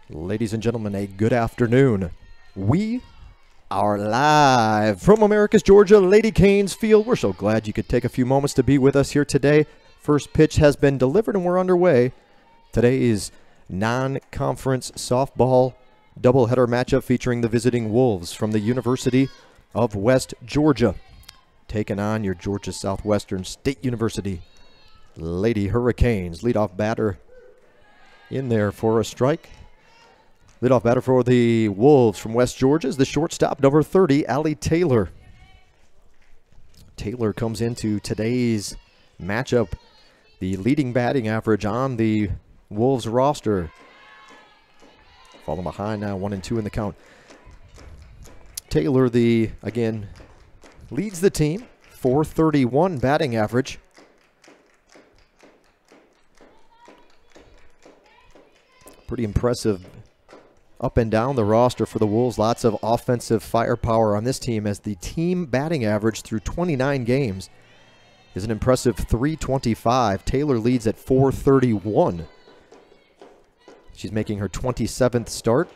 Ladies and gentlemen, a good afternoon. We are live from Americus, Georgia, Lady Canes Field. We're so glad you could take a few moments to be with us here today. First pitch has been delivered and we're underway. Today's non-conference softball doubleheader matchup featuring the visiting Wolves from the University of West Georgia, taking on your Georgia Southwestern State University Lady Hurricanes. Leadoff batter in there for a strike. Leadoff batter for the Wolves from West Georgia is the shortstop, number 30, Allie Taylor. Taylor comes into today's matchup, the leading batting average on the Wolves roster. Falling behind now, 1-2 in the count. Taylor, again, leads the team, .431 batting average. Pretty impressive up and down the roster for the Wolves. Lots of offensive firepower on this team as the team batting average through 29 games is an impressive .325. Taylor leads at .431. She's making her 27th start.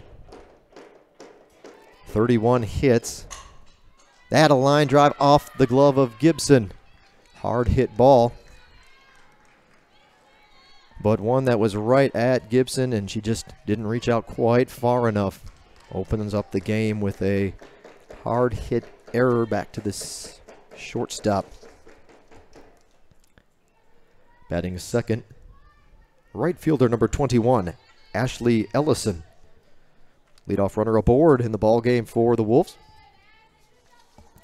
31 hits. That a line drive off the glove of Gibson. Hard hit ball, but one that was right at Gibson, and she just didn't reach out quite far enough. Opens up the game with a hard hit error back to this shortstop. Batting second, right fielder number 21, Ashley Ellison. Leadoff runner aboard in the ball game for the Wolves.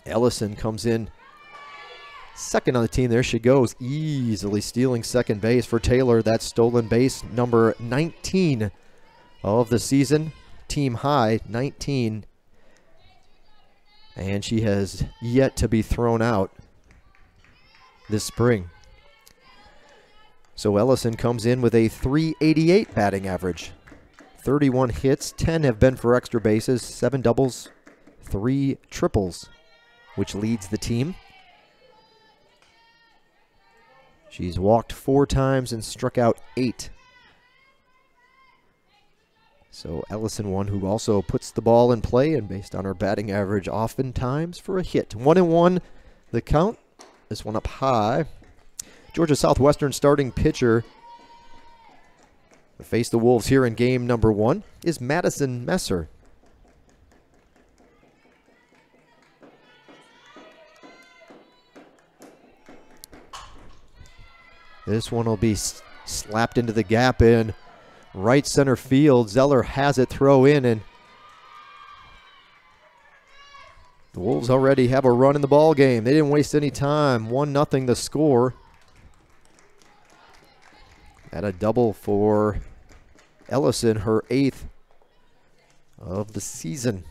Ellison comes in second on the team. There she goes, easily stealing second base for Taylor. That's stolen base number 19 of the season. Team high, 19. And she has yet to be thrown out this spring. So Ellison comes in with a .388 batting average. 31 hits, 10 have been for extra bases, 7 doubles, 3 triples, which leads the team. She's walked 4 times and struck out 8. So Ellison, one who also puts the ball in play, and based on her batting average, oftentimes for a hit. 1-1 the count. This one up high. Georgia Southwestern starting pitcher to face the Wolves here in game number 1 is Madison Messer. This one will be slapped into the gap in right center field. Zeller has it, throw in, and the Wolves already have a run in the ball game. They didn't waste any time. 1-0 the score. And a double for Ellison, her 8th of the season.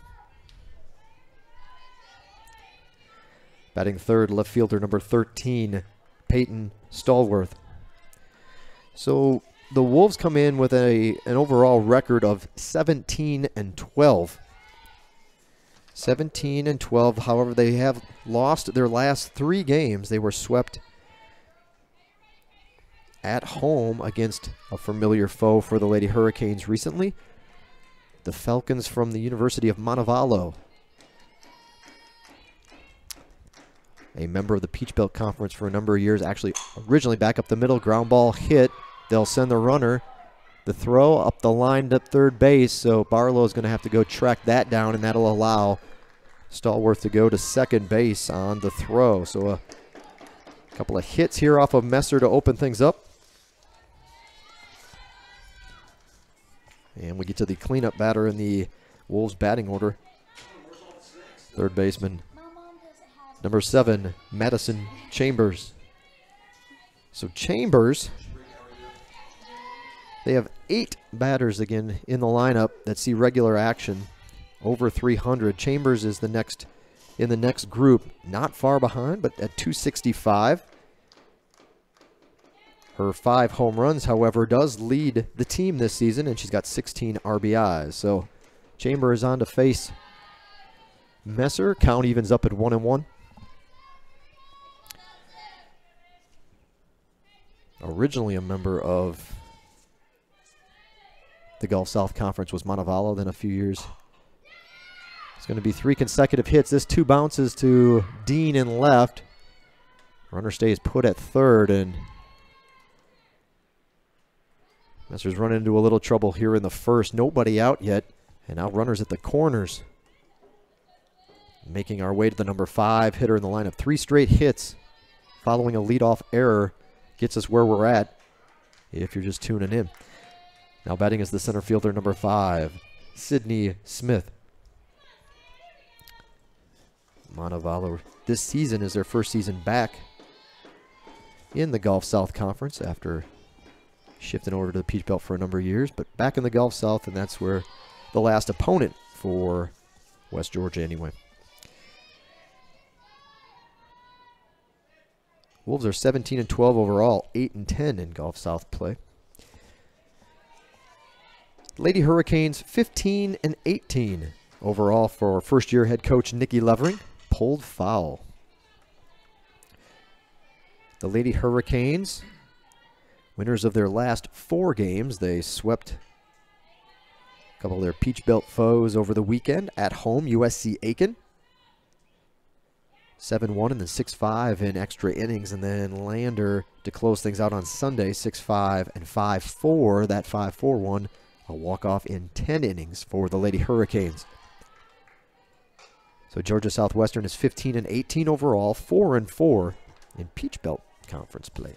Batting third, left fielder number 13, Peyton Stallworth. So the Wolves come in with an overall record of 17-12. 17-12. However, they have lost their last 3 games. They were swept at home against a familiar foe for the Lady Hurricanes recently, the Falcons from the University of Montevallo, a member of the Peach Belt Conference for a number of years. Actually, originally back up the middle, ground ball hit. They'll send the runner. The throw up the line to third base, so Barlow is going to have to go track that down, and that'll allow Stallworth to go to second base on the throw. So a couple of hits here off of Messer to open things up. And we get to the cleanup batter in the Wolves batting order. Third baseman, number 7, Madison Chambers. So Chambers, they have 8 batters again in the lineup that see regular action, over 300. Chambers is in the next group, not far behind, but at 265. Her 5 home runs, however, does lead the team this season, and she's got 16 RBIs. So Chambers is on to face Messer. Count evens up at 1-1. Originally a member of the Gulf South Conference was Montevallo, then a few years. It's going to be 3 consecutive hits. This 2 bounces to Dean in left. Runner stays put at third, and Messer's running into a little trouble here in the first. Nobody out yet, and now runners at the corners. Making our way to the number 5 hitter in the lineup. 3 straight hits following a leadoff error gets us where we're at if you're just tuning in. Now batting is the center fielder, number 5, Sidney Smith. Montevallo this season is their first season back in the Gulf South Conference after shifting over to the Peach Belt for a number of years, but back in the Gulf South, and that's where the last opponent for West Georgia anyway. Wolves are 17-12 overall, 8-10 in Gulf South play. Lady Hurricanes 15-18 overall for first-year head coach Nikki Levering. Pulled foul. The Lady Hurricanes, winners of their last 4 games. They swept a couple of their Peach Belt foes over the weekend. At home, USC Aiken. 7-1 and then 6-5 in extra innings. And then Lander to close things out on Sunday, 6-5 and 5-4. That 5-4 one, a walk-off in 10 innings for the Lady Hurricanes. So Georgia Southwestern is 15-18 overall, 4-4 in Peach Belt Conference play.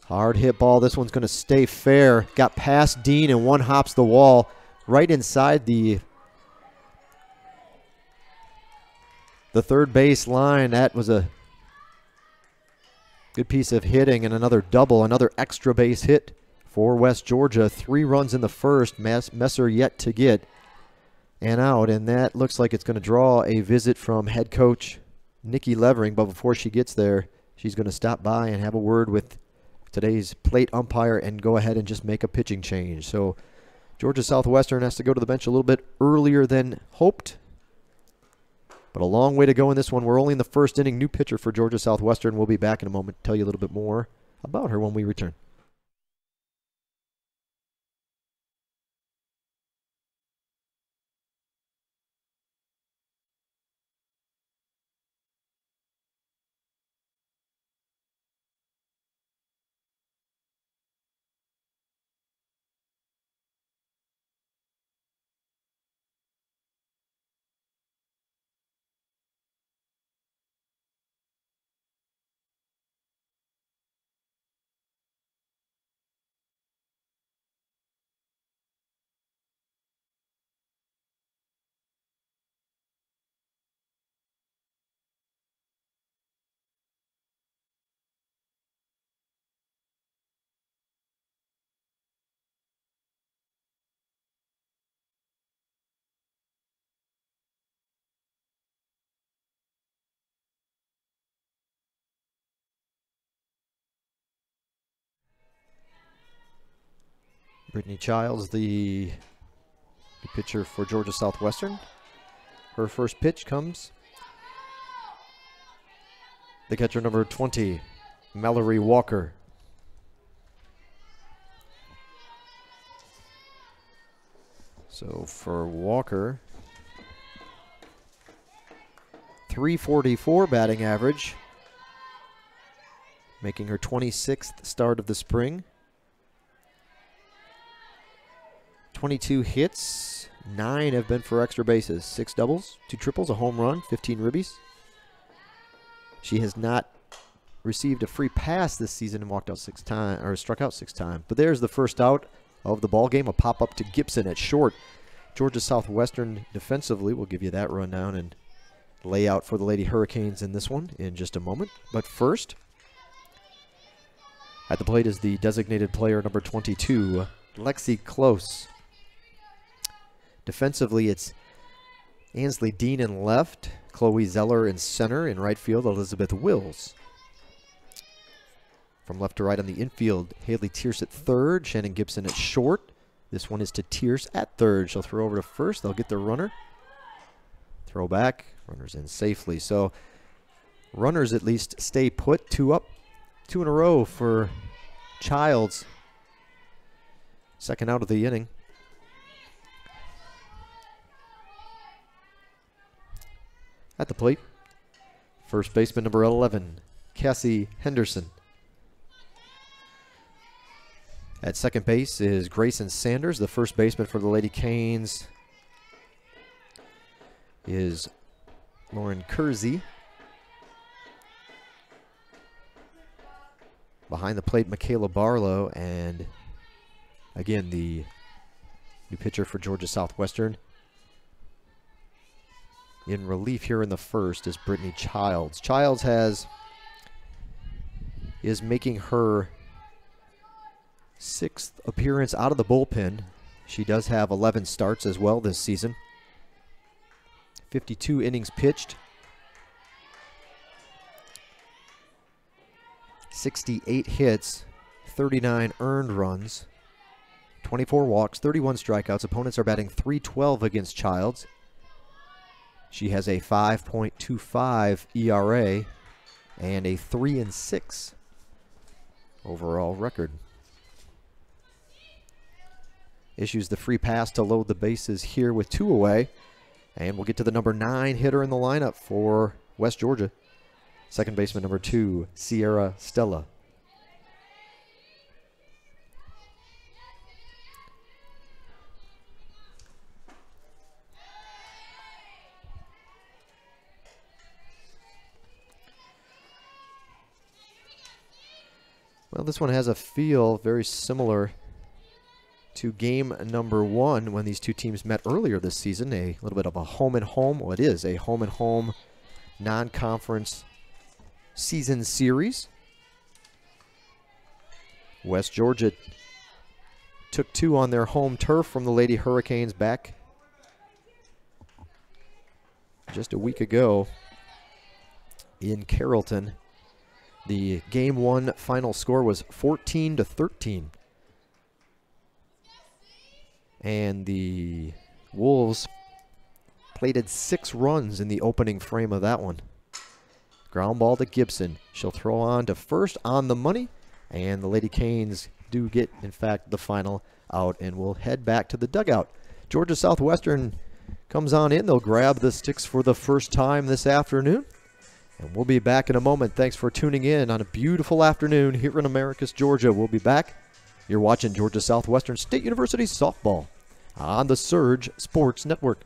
Hard hit ball. This one's going to stay fair. Got past Dean and one hops the wall right inside the third base line. That was a good piece of hitting and another double, another extra base hit for West Georgia. 3 runs in the first. Messer yet to get an out, and that looks like it's going to draw a visit from head coach Nikki Levering. But before she gets there, she's going to stop by and have a word with today's plate umpire and go ahead and just make a pitching change. So Georgia Southwestern has to go to the bench a little bit earlier than hoped, but a long way to go in this one. We're only in the first inning. New pitcher for Georgia Southwestern. We'll be back in a moment to tell you a little bit more about her when we return. Brittany Childs, the pitcher for Georgia Southwestern. Her first pitch comes. The catcher, number 20, Mallory Walker. So for Walker, .344 batting average, making her 26th start of the spring. 22 hits, 9 have been for extra bases, 6 doubles, 2 triples, a home run, 15 ribbies. She has not received a free pass this season and walked out 6 times, or struck out 6 times. But there's the first out of the ball game, a pop up to Gibson at short. Georgia Southwestern defensively, we'll give you that rundown and layout for the Lady Hurricanes in this one in just a moment. But first, at the plate is the designated player, number 22, Lexi Close. Defensively, it's Ansley Dean in left, Chloe Zeller in center, in right field, Elizabeth Wills. From left to right on the infield, Haley Tierce at third, Shannon Gibson at short. This one is to Tierce at third. She'll throw over to first. They'll get the runner. Throw back, runner's in safely. So runners at least stay put. 2 up, 2 in a row for Childs. Second out of the inning. At the plate, first baseman number 11, Cassie Henderson. At second base is Grayson Sanders. The first baseman for the Lady Canes is Lauren Kersey. Behind the plate, Michaela Barlow, and again, the new pitcher for Georgia Southwestern. In relief here in the first is Brittany Childs. Childs is making her 6th appearance out of the bullpen. She does have 11 starts as well this season. 52 innings pitched. 68 hits, 39 earned runs, 24 walks, 31 strikeouts. Opponents are batting .312 against Childs. She has a 5.25 ERA and a 3-6 overall record. Issues the free pass to load the bases here with 2 away. And we'll get to the number 9 hitter in the lineup for West Georgia. Second baseman number 2, Sierra Stella. Well, this one has a feel very similar to game number 1 when these two teams met earlier this season. A little bit of a home-and-home. Well, it is a home-and-home non-conference season series. West Georgia took 2 on their home turf from the Lady Hurricanes back just a week ago in Carrollton. The game 1 final score was 14-13. And the Wolves plated 6 runs in the opening frame of that one. Ground ball to Gibson. She'll throw on to first on the money. And the Lady Canes do get, in fact, the final out and will head back to the dugout. Georgia Southwestern comes on in. They'll grab the sticks for the first time this afternoon. And we'll be back in a moment. Thanks for tuning in on a beautiful afternoon here in Americus, Georgia. We'll be back. You're watching Georgia Southwestern State University softball on the Surge Sports Network.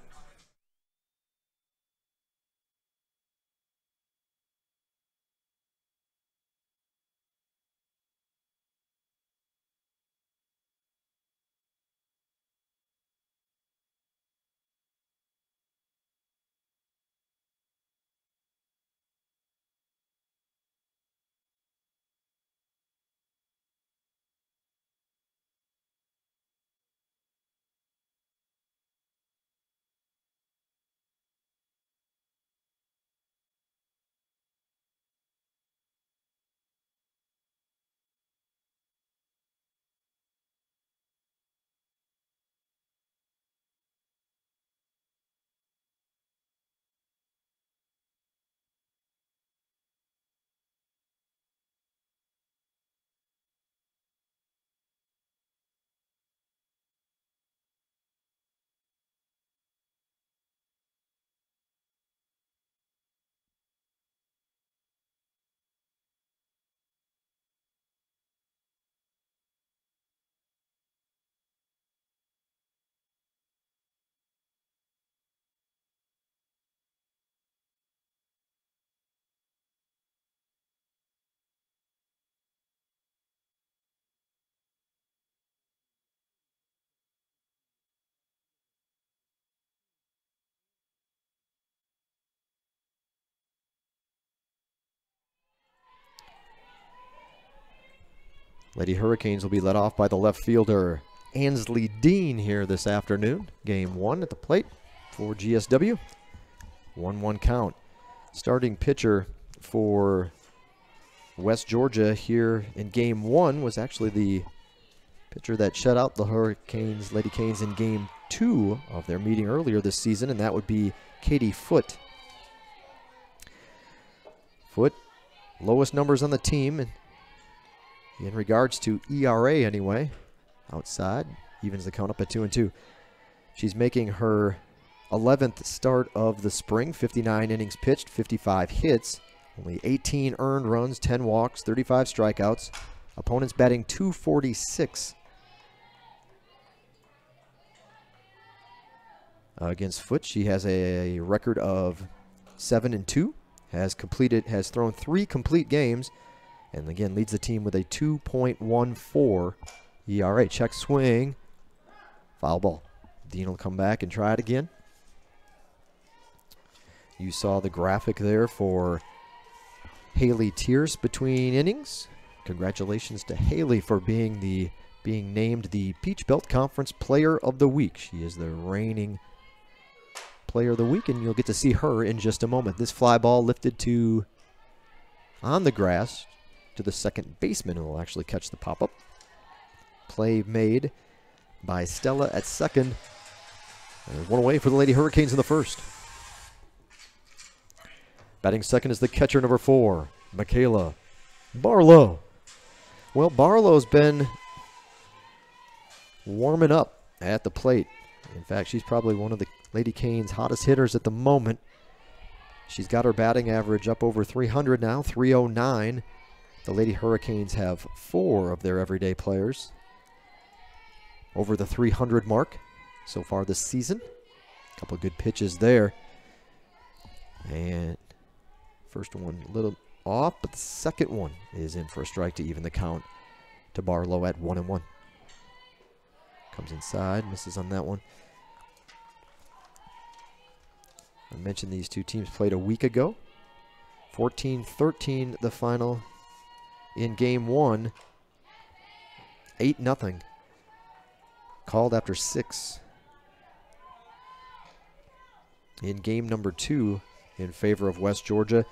Lady Hurricanes will be led off by the left fielder Ansley Dean here this afternoon. Game 1 at the plate for GSW. 1-1 count. Starting pitcher for West Georgia here in game 1 was actually the pitcher that shut out the Hurricanes, Lady Canes, in game 2 of their meeting earlier this season, and that would be Katie Foote. Foote, lowest numbers on the team in regards to ERA anyway. Outside, evens the count up at 2-2. She's making her 11th start of the spring, 59 innings pitched, 55 hits, only 18 earned runs, 10 walks, 35 strikeouts. Opponents batting .246. Against Foote, she has a record of 7-2, has thrown 3 complete games, and again leads the team with a 2.14 ERA. Check swing, foul ball. Dean will come back and try it again. You saw the graphic there for Haley Tierce between innings. Congratulations to Haley for being named the Peach Belt Conference Player of the Week. She is the reigning Player of the Week, and you'll get to see her in just a moment. This fly ball lifted to on the grass to the second baseman, who will actually catch the pop-up. Play made by Stella at second. There's one away for the Lady Hurricanes in the first. Batting second is the catcher, number 4, Michaela Barlow. Well, Barlow's been warming up at the plate. In fact, she's probably one of the Lady Canes' hottest hitters at the moment. She's got her batting average up over 300 now, 309. The Lady Hurricanes have 4 of their everyday players over the 300 mark so far this season. A couple of good pitches there. And first one a little off, but the second one is in for a strike to even the count to Barlow at 1-1. Comes inside, misses on that one. I mentioned these two teams played a week ago. 14-13 the final in game 1. 8-0. Called after 6 in game number 2 in favor of West Georgia.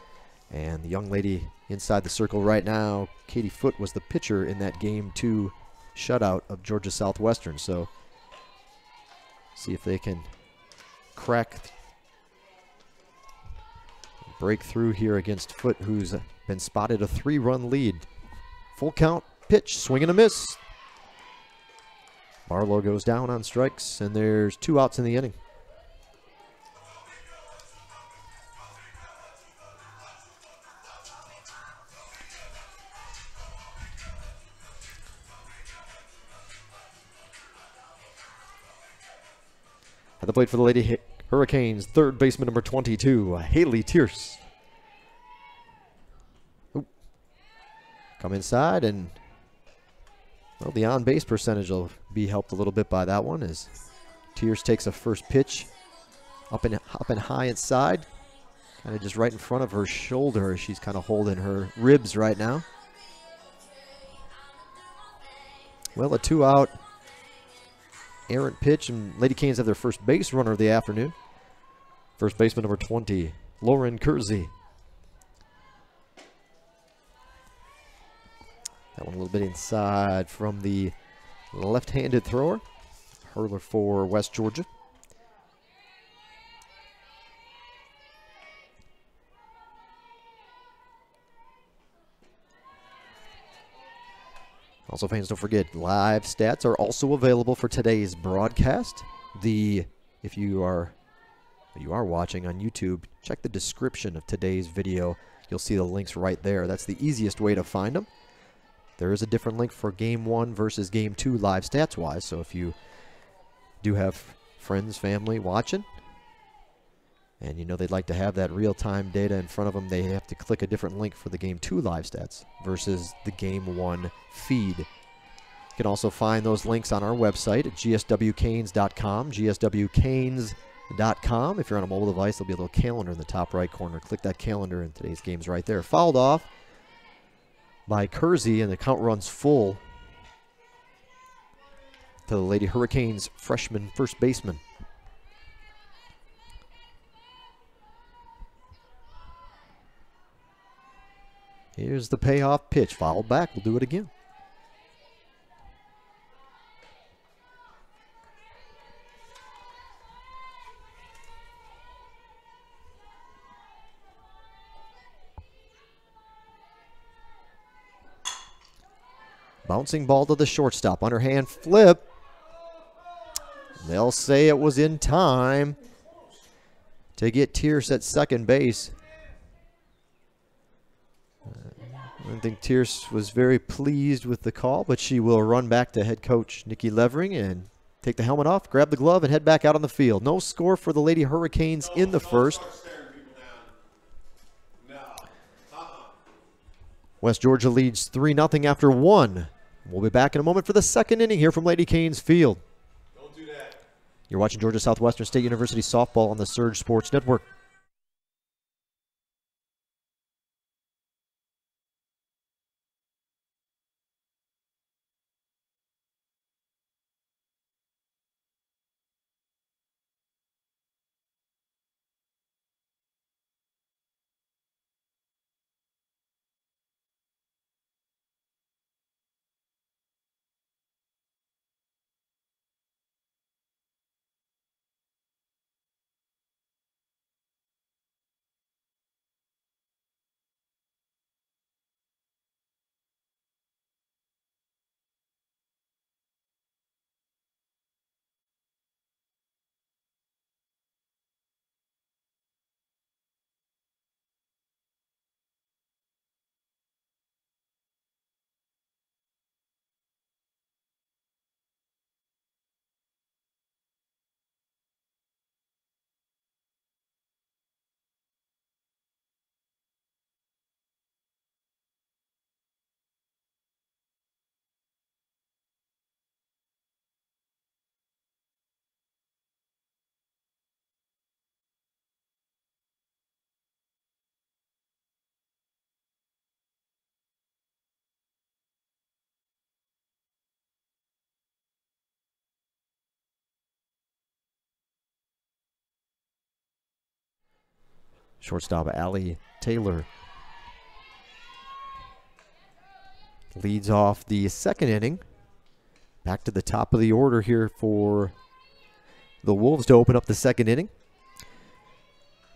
And the young lady inside the circle right now, Katie Foote, was the pitcher in that game 2 shutout of Georgia Southwestern. So see if they can break through here against Foote, who's been spotted a 3-run lead. Full count, pitch, swing and a miss. Barlow goes down on strikes, and there's 2 outs in the inning. At the plate for the Lady Hurricanes, third baseman number 22, Haley Tierce. Come inside, and well, the on-base percentage will be helped a little bit by that one as Tierce takes a first pitch up and high inside, kind of just right in front of her shoulder. She's kind of holding her ribs right now. Well, a 2-out errant pitch, and Lady Canes have their first base runner of the afternoon. First baseman number 20, Lauren Kersey. That one a little bit inside from the left-handed thrower. Hurler for West Georgia. Also, fans, don't forget, live stats are also available for today's broadcast. If you are watching on YouTube, check the description of today's video. You'll see the links right there. That's the easiest way to find them. There is a different link for Game 1 versus Game 2 live stats-wise, so if you do have friends, family watching, and you know they'd like to have that real-time data in front of them, they have to click a different link for the Game 2 live stats versus the Game 1 feed. You can also find those links on our website at gswcanes.com, gswcanes.com. If you're on a mobile device, there'll be a little calendar in the top right corner. Click that calendar, and today's game's right there. Fouled off by Kersey, and the count runs full to the Lady Hurricanes freshman first baseman. Here's the payoff pitch, fouled back. We'll do it again. Bouncing ball to the shortstop. Underhand flip. They'll say it was in time to get Tierce at second base. I think Tierce was very pleased with the call, but she will run back to head coach Nikki Levering and take the helmet off, grab the glove, and head back out on the field. No score for the Lady Hurricanes in the first. West Georgia leads 3-0 after one. We'll be back in a moment for the second inning here from Lady Canes Field. Don't do that. You're watching Georgia Southwestern State University softball on the Surge Sports Network. Shortstop Allie Taylor leads off the second inning. Back to the top of the order here for the Wolves to open up the second inning.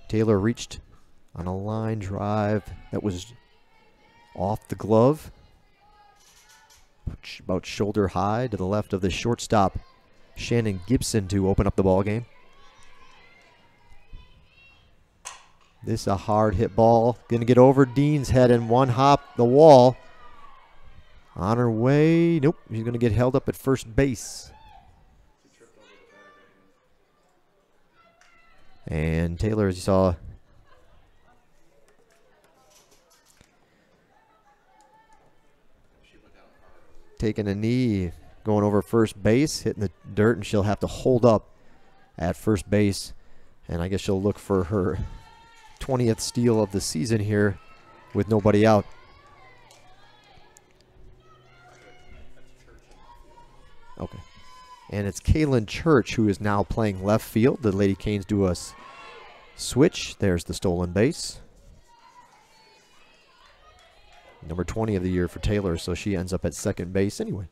Taylor reached on a line drive that was off the glove, about shoulder high to the left of the shortstop Shannon Gibson to open up the ball game. This is a hard hit ball. Going to get over Dean's head and one hop the wall. On her way. Nope. She's going to get held up at first base. And Taylor, as you saw, taking a knee, going over first base, hitting the dirt, and she'll have to hold up at first base. And I guess she'll look for her 20th steal of the season here with nobody out. Okay. And it's Kaylin Church who is now playing left field. The Lady Canes do a switch. There's the stolen base. Number 20 of the year for Taylor, so she ends up at second base anyway.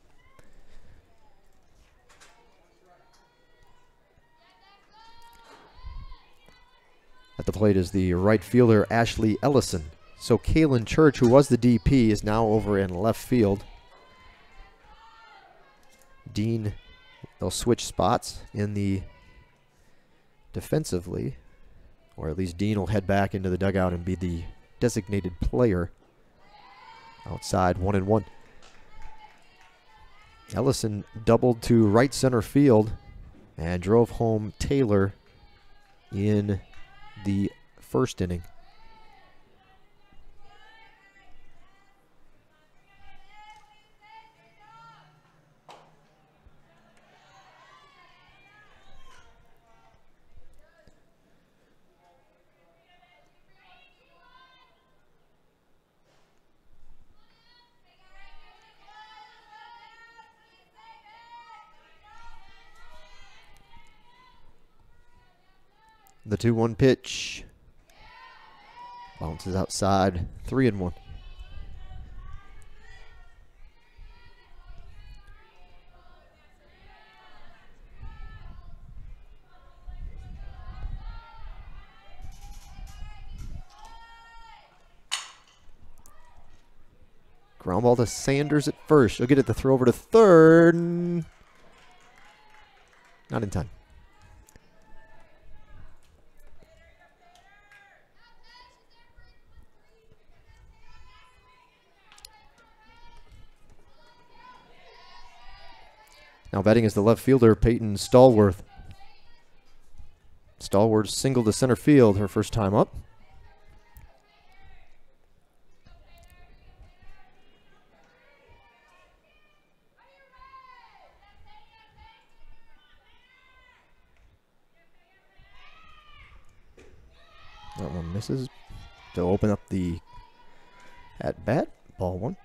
At the plate is the right fielder, Ashley Ellison. So Kaylin Church, who was the DP, is now over in left field. Dean, they'll switch spots in the defensively, or at least Dean will head back into the dugout and be the designated player. Outside, 1-1. Ellison doubled to right center field and drove home Taylor in the first inning. The 2-1 pitch. Bounces outside, 3-1. Ground ball to Sanders at first. She'll get it to throw over to third. Not in time. Now batting is the left fielder, Peyton Stallworth. Stallworth singled to center field her first time up. That one misses to open up the at-bat. Ball one.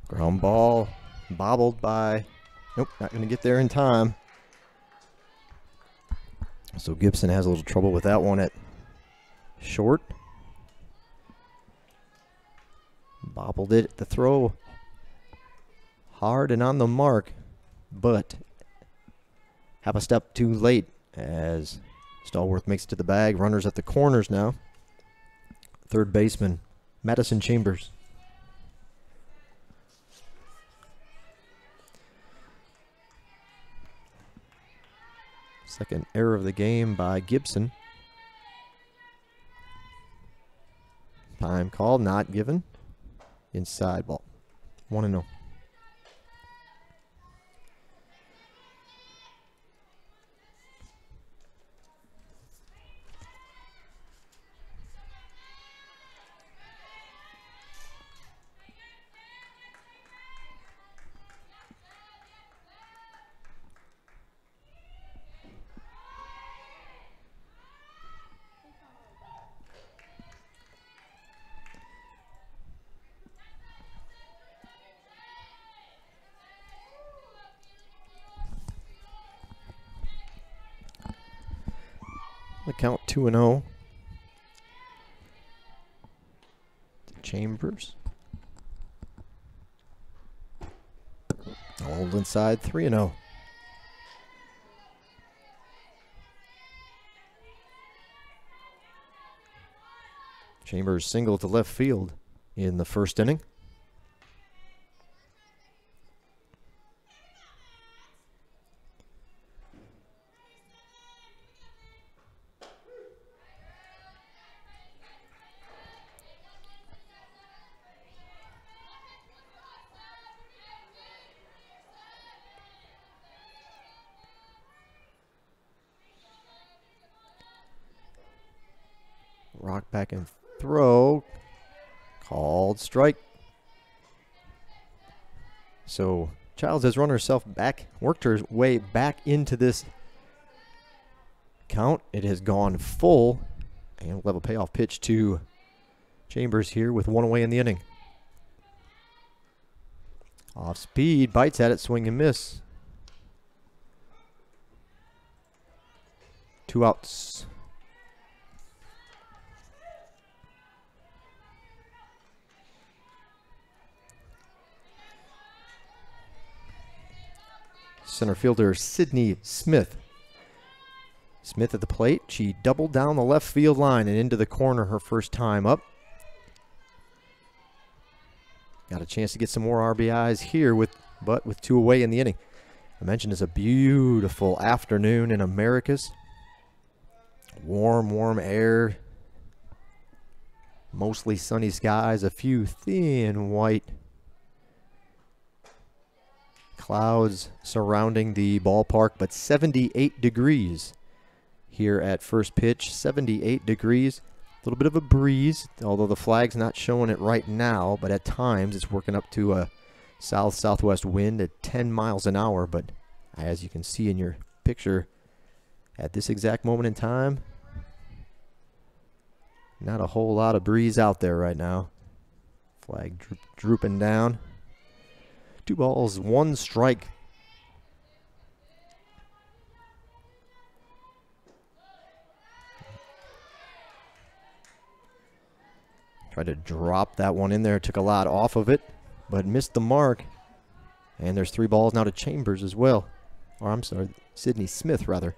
Ground ball, bobbled by, nope, not going to get there in time. So Gibson has a little trouble with that one at short. Bobbled it at the throw. Hard and on the mark, but half a step too late as Stallworth makes it to the bag. Runners at the corners now. Third baseman, Madison Chambers. Second error of the game by Gibson. Time call not given. Inside ball. 1-0. The count 2-0. Chambers. Hold inside 3-0. Chambers single to left field in the first inning. Rock back and throw. Called strike. So Childs has run herself back, worked her way back into this count. It has gone full. And we'll have a payoff pitch to Chambers here with one away in the inning. Off speed, bites at it, swing and miss. 2 outs. Center fielder Sydney Smith. Smith at the plate. She doubled down the left field line and into the corner her first time up. Got a chance to get some more RBIs here with 2 away in the inning. I mentioned it's a beautiful afternoon in Americus. Warm, warm air. Mostly sunny skies. A few thin white clouds surrounding the ballpark, but 78 degrees here at first pitch. 78 degrees. A little bit of a breeze, although the flag's not showing it right now, but at times it's working up to a south-southwest wind at 10 miles an hour. But as you can see in your picture, at this exact moment in time, Not a whole lot of breeze out there right now. Flag drooping down. 2 balls, 1 strike. Tried to drop that one in there. Took a lot off of it, but missed the mark. And there's 3 balls now to Chambers as well. Or I'm sorry, Sidney Smith rather.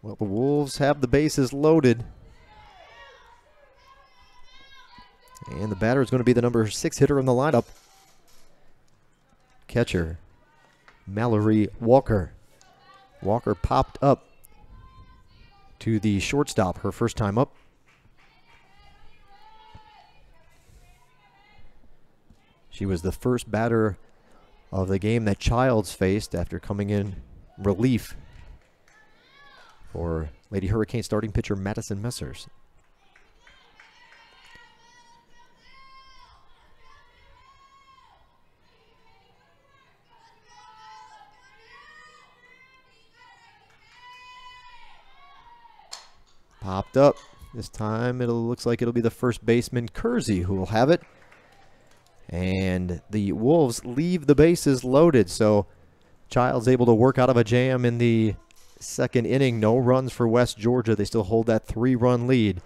Well, the Wolves have the bases loaded. And the batter is going to be the number 6 hitter in the lineup. Catcher, Mallory Walker. Walker popped up to the shortstop her first time up. She was the first batter of the game that Childs faced after coming in relief for Lady Hurricane starting pitcher Madison Messers. Popped up. This time it looks like it'll be the first baseman Kersey who will have it. And the Wolves leave the bases loaded. So Childs able to work out of a jam in the second inning. No runs for West Georgia. They still hold that 3-run lead.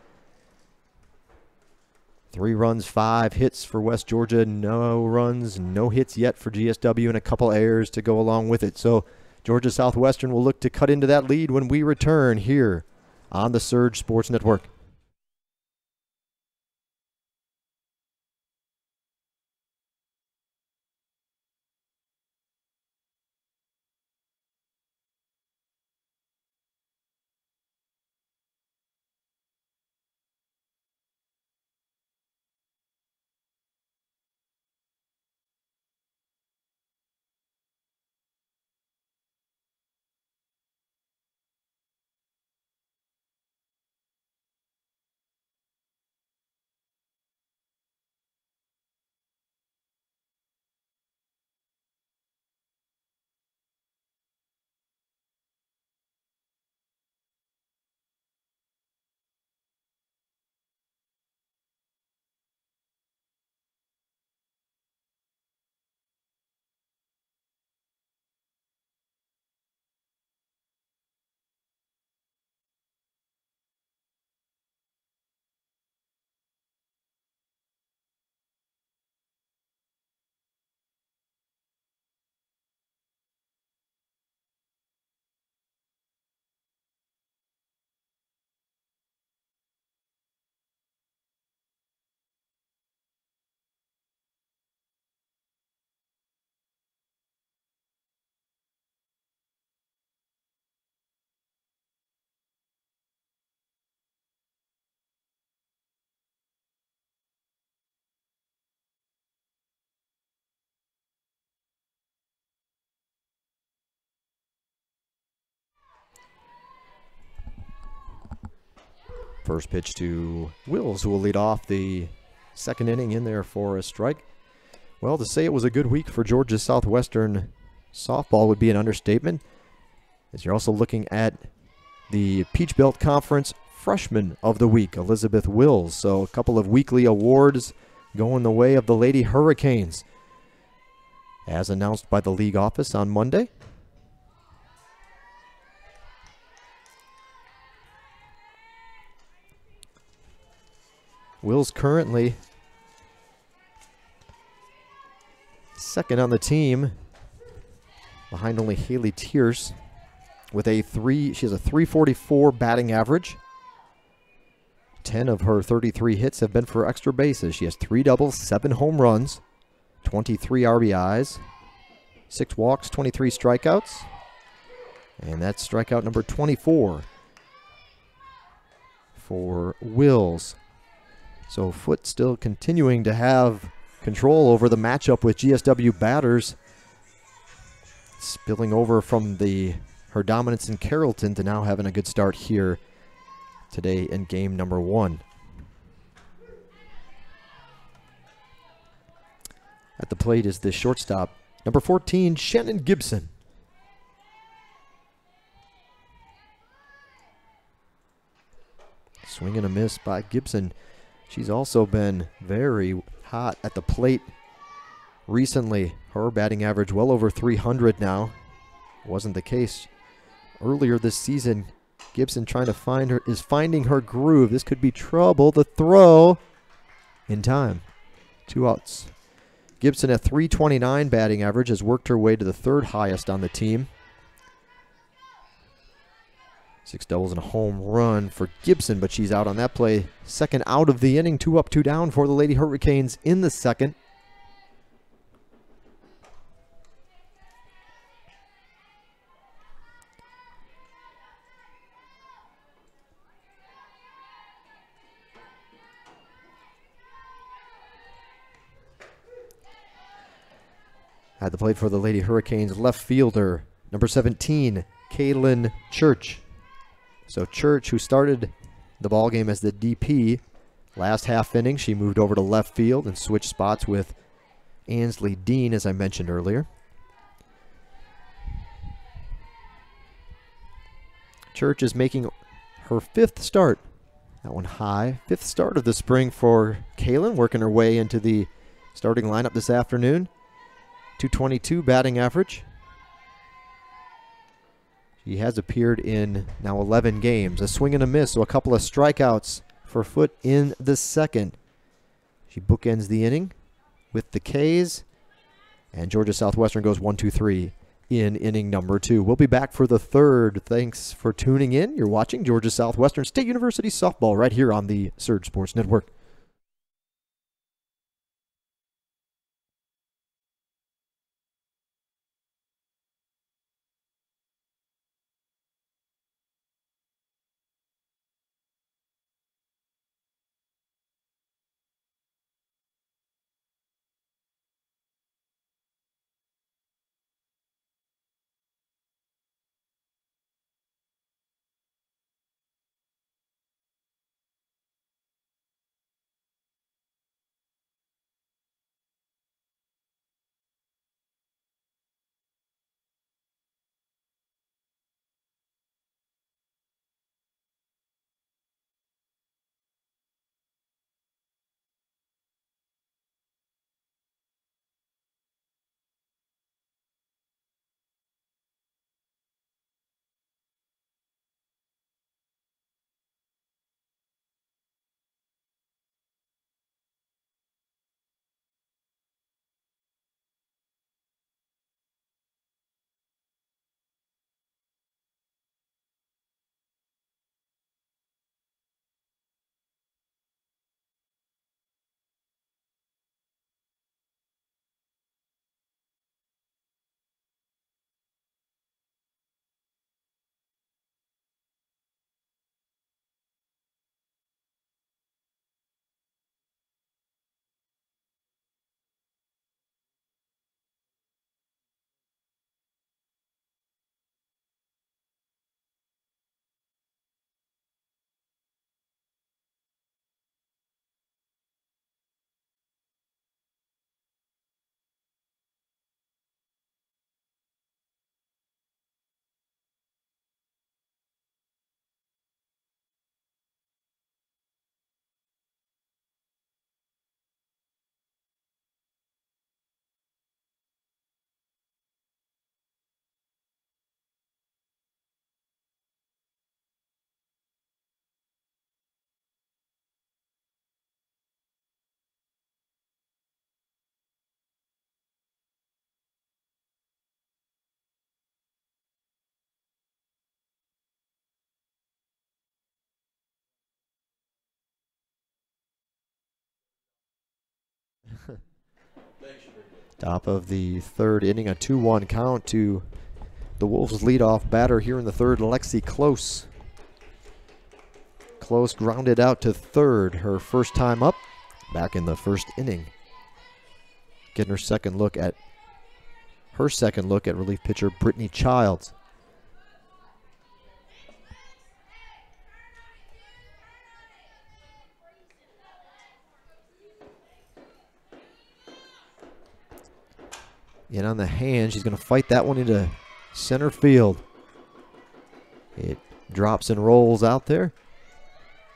3 runs, 5 hits for West Georgia. No runs, no hits yet for GSW, and a couple errors to go along with it. So Georgia Southwestern will look to cut into that lead when we return here on the Surge Sports Network. First pitch to Wills, who will lead off the second inning in there for a strike. Well, to say it was a good week for Georgia Southwestern softball would be an understatement, as you're also looking at the Peach Belt Conference Freshman of the Week, Elizabeth Wills. So a couple of weekly awards going the way of the Lady Hurricanes, as announced by the league office on Monday. Wills currently second on the team, behind only Haley Tierce, with she has a 344 batting average. 10 of her 33 hits have been for extra bases. She has 3 doubles, 7 home runs, 23 RBIs, 6 walks, 23 strikeouts. And that's strikeout number 24 for Wills. So Foote still continuing to have control over the matchup with GSW batters, spilling over from her dominance in Carrollton to now having a good start here today in game number 1. At the plate is the shortstop, number 14, Shannon Gibson. Swing and a miss by Gibson. She's also been very hot at the plate recently. Her batting average well over 300 now. Wasn't the case earlier this season. Gibson is finding her groove. This could be trouble. The throw in time. 2 outs. Gibson at 329 batting average has worked her way to the 3rd highest on the team. 6 doubles and a home run for Gibson, but she's out on that play. 2nd out of the inning, 2 up, 2 down for the Lady Hurricanes in the 2nd. At the plate for the Lady Hurricanes, left fielder, number 17, Kaylin Church. So Church, who started the ballgame as the DP, last half inning, she moved over to left field and switched spots with Ansley Dean, as I mentioned earlier. Church is making her 5th start. That one high. 5th start of the spring for Kaylin, working her way into the starting lineup this afternoon. 222 batting average. She has appeared in now 11 games. A swing and a miss, so a couple of strikeouts for Foote in the 2nd. She bookends the inning with the K's, and Georgia Southwestern goes 1-2-3 in inning number 2. We'll be back for the 3rd. Thanks for tuning in. You're watching Georgia Southwestern State University softball right here on the Surge Sports Network. Top of the 3rd inning, a 2-1 count to the Wolves' leadoff batter here in the 3rd, Lexi Close. Close grounded out to 3rd, her first time up, back in the 1st inning. Getting her second look at relief pitcher Brittany Childs. in on the hand. She's going to fight that one into center field. It drops and rolls out there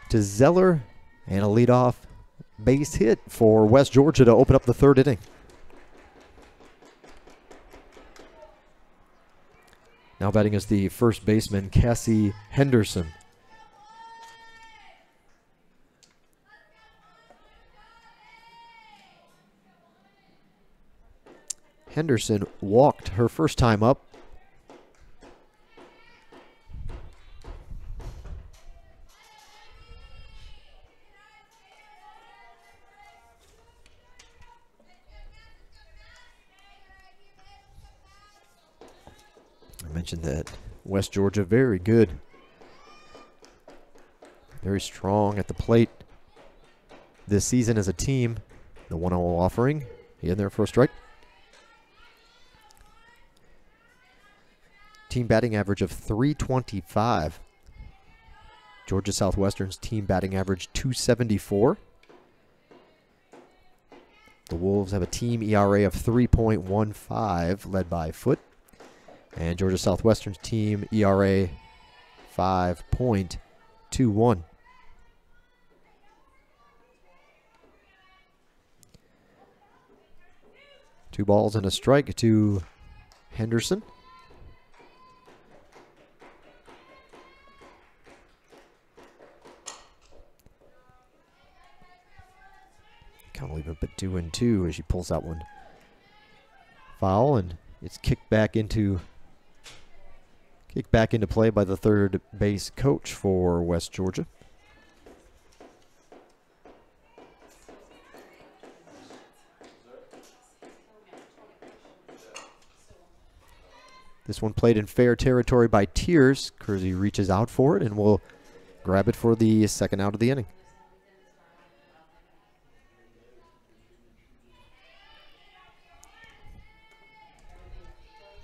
to Zeller, and a leadoff base hit for West Georgia to open up the third inning. Now batting is the first baseman, Cassie Henderson. Henderson walked her first time up. I mentioned that West Georgia, very good. Very strong at the plate this season as a team. The 1-0 offering in there for a strike. Team batting average of .325. Georgia Southwestern's team batting average .274. The Wolves have a team ERA of 3.15, led by Foote. And Georgia Southwestern's team ERA 5.21. Two balls and a strike to Henderson. Can't leave it but 2-2 as she pulls that one foul, and it's kicked back into play by the third base coach for West Georgia. This one played in fair territory by Tears. Kersey reaches out for it and will grab it for the second out of the inning.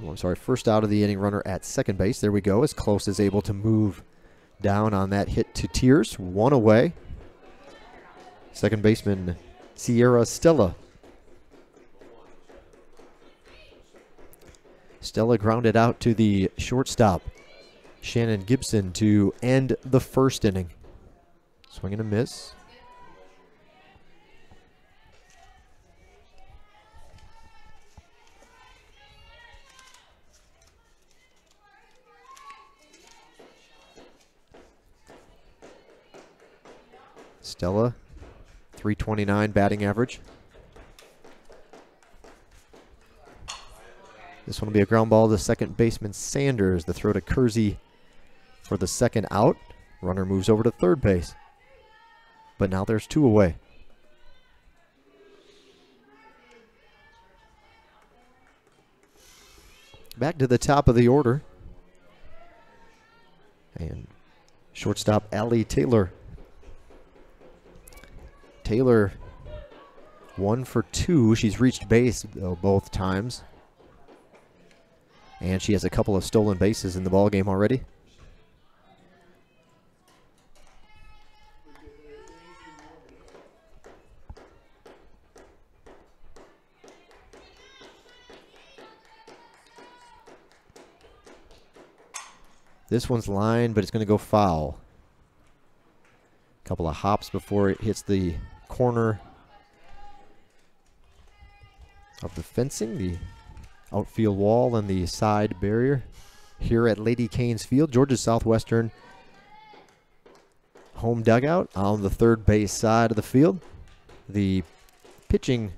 Oh, I'm sorry, first out of the inning, runner at second base. There we go, as Close is able to move down on that hit to Tears. One away. Second baseman, Sierra Stella. Stella grounded out to the shortstop, Shannon Gibson, to end the first inning. Swing and a miss. Stella, .329 batting average. This one will be a ground ball to second baseman Sanders. The throw to Kersey for the second out. Runner moves over to third base. But now there's two away. Back to the top of the order. And shortstop Allie Taylor. Taylor 1 for 2. She's reached base both times. And she has a couple of stolen bases in the ballgame already. This one's lined, but it's going to go foul. A couple of hops before it hits the corner of the fencing, the outfield wall and the side barrier here at Lady Canes Field. Georgia Southwestern home dugout on the third base side of the field. The pitching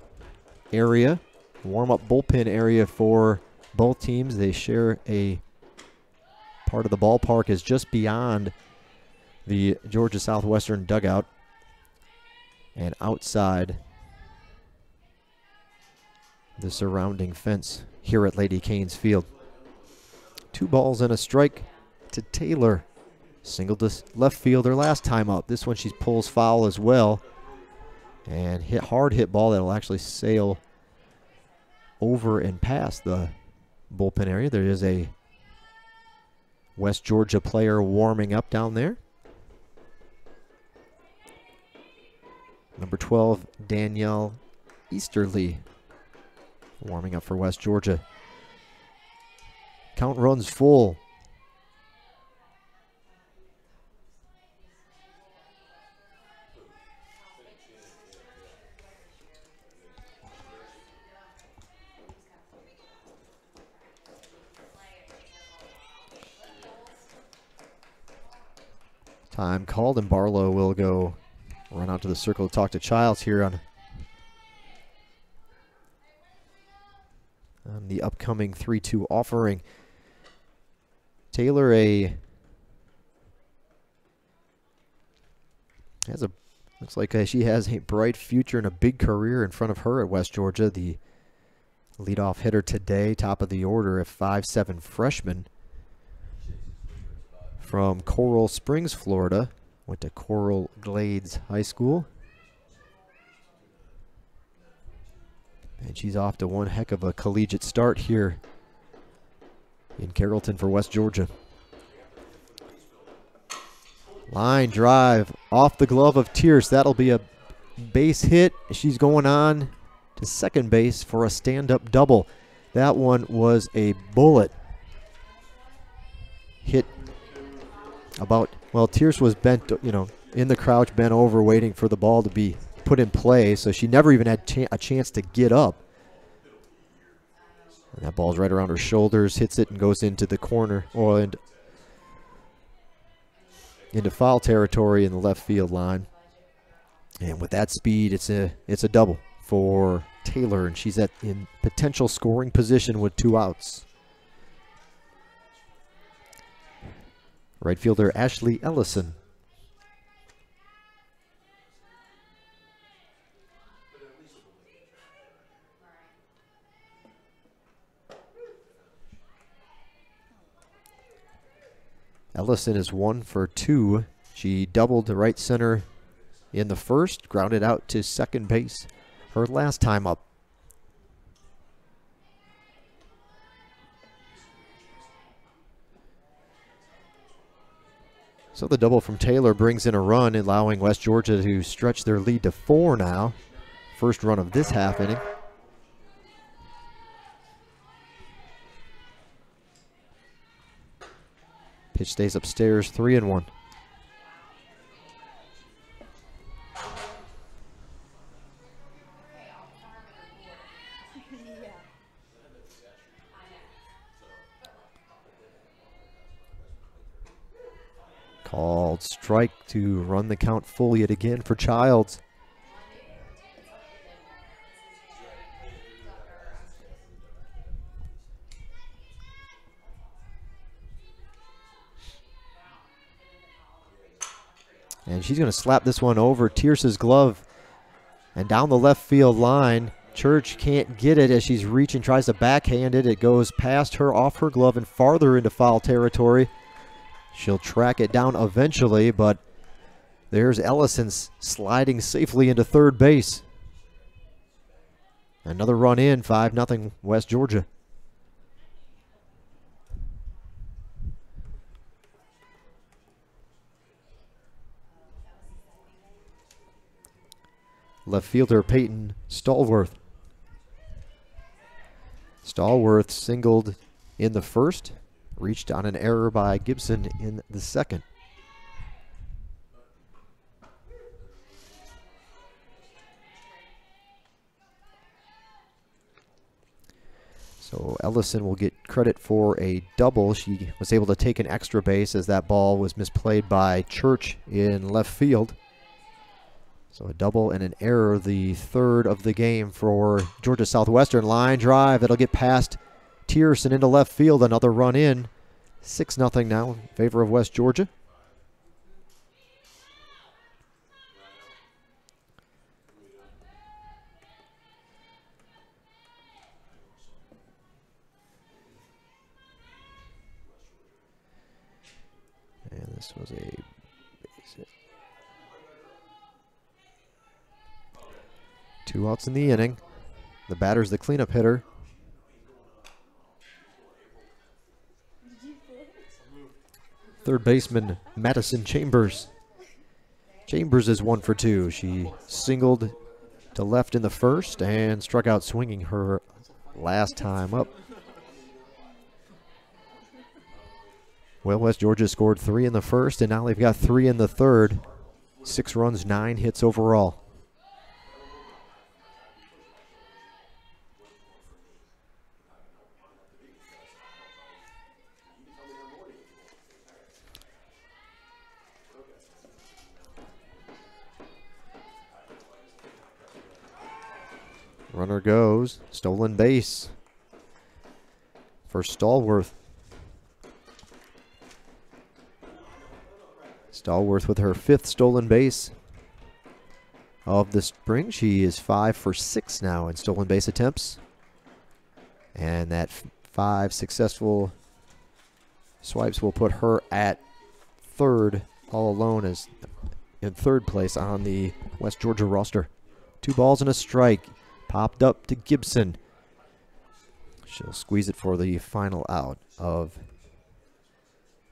area, warm-up bullpen area for both teams. They share a part of the ballpark is just beyond the Georgia Southwestern dugout and outside the surrounding fence here at Lady Canes Field. 2 balls and a strike to Taylor. Single to left field her last time up. This one she pulls foul as well. And hard hit ball that'll actually sail over and past the bullpen area. There is a West Georgia player warming up down there. Number 12, Danielle Easterly, warming up for West Georgia. Count runs full. Time called, and Barlow will go run out to the circle to talk to Childs here on the upcoming 3-2 offering. Taylor looks like she has a bright future and a big career in front of her at West Georgia. The leadoff hitter today, top of the order, a 5'7" freshman from Coral Springs, Florida. Went to Coral Glades High School. And she's off to one heck of a collegiate start here in Carrollton for West Georgia. Line drive off the glove of Tierce. That'll be a base hit. She's going on to second base for a stand-up double. That one was a bullet. Hit about, well, Tierce was bent, in the crouch, bent over, waiting for the ball to be put in play, so she never even had a chance to get up. And that ball's right around her shoulders, hits it and goes into the corner, or into foul territory in the left field line. And with that speed, it's a double for Taylor, and she's in potential scoring position with 2 outs. Right fielder Ashley Ellison. Ellison is 1 for 2. She doubled to right center in the first, grounded out to second base her last time up. So the double from Taylor brings in a run, allowing West Georgia to stretch their lead to 4 now. First run of this half inning. Pitch stays upstairs, 3-1. Called strike to run the count full yet again for Childs. And she's going to slap this one over Tierce's glove and down the left field line. Church can't get it as she's reaching, tries to backhand it. It goes past her, off her glove, and farther into foul territory. She'll track it down eventually, but there's Ellison sliding safely into third base. Another run in, 5-0 West Georgia. Left fielder Peyton Stallworth. Stallworth singled in the first. Reached on an error by Gibson in the second. So Ellison will get credit for a double. She was able to take an extra base as that ball was misplayed by Church in left field. So a double and an error, the third of the game for Georgia Southwestern. Line drive, that'll get past Tierce and into left field. Another run in. 6-0 now in favor of West Georgia. And this was a base hit. 2 outs in the inning. The batter's the cleanup hitter. Third baseman Madison Chambers. Chambers is 1 for 2. She singled to left in the first and struck out swinging her last time up. Well, West Georgia scored 3 in the first, and now they've got 3 in the third. 6 runs, 9 hits overall. Runner goes, stolen base for Stallworth. Stallworth with her 5th stolen base of the spring. She is 5 for 6 now in stolen base attempts. And that 5 successful swipes will put her at 3rd, all alone as in 3rd place on the West Georgia roster. 2 balls and a strike. Popped up to Gibson. She'll squeeze it for the final out of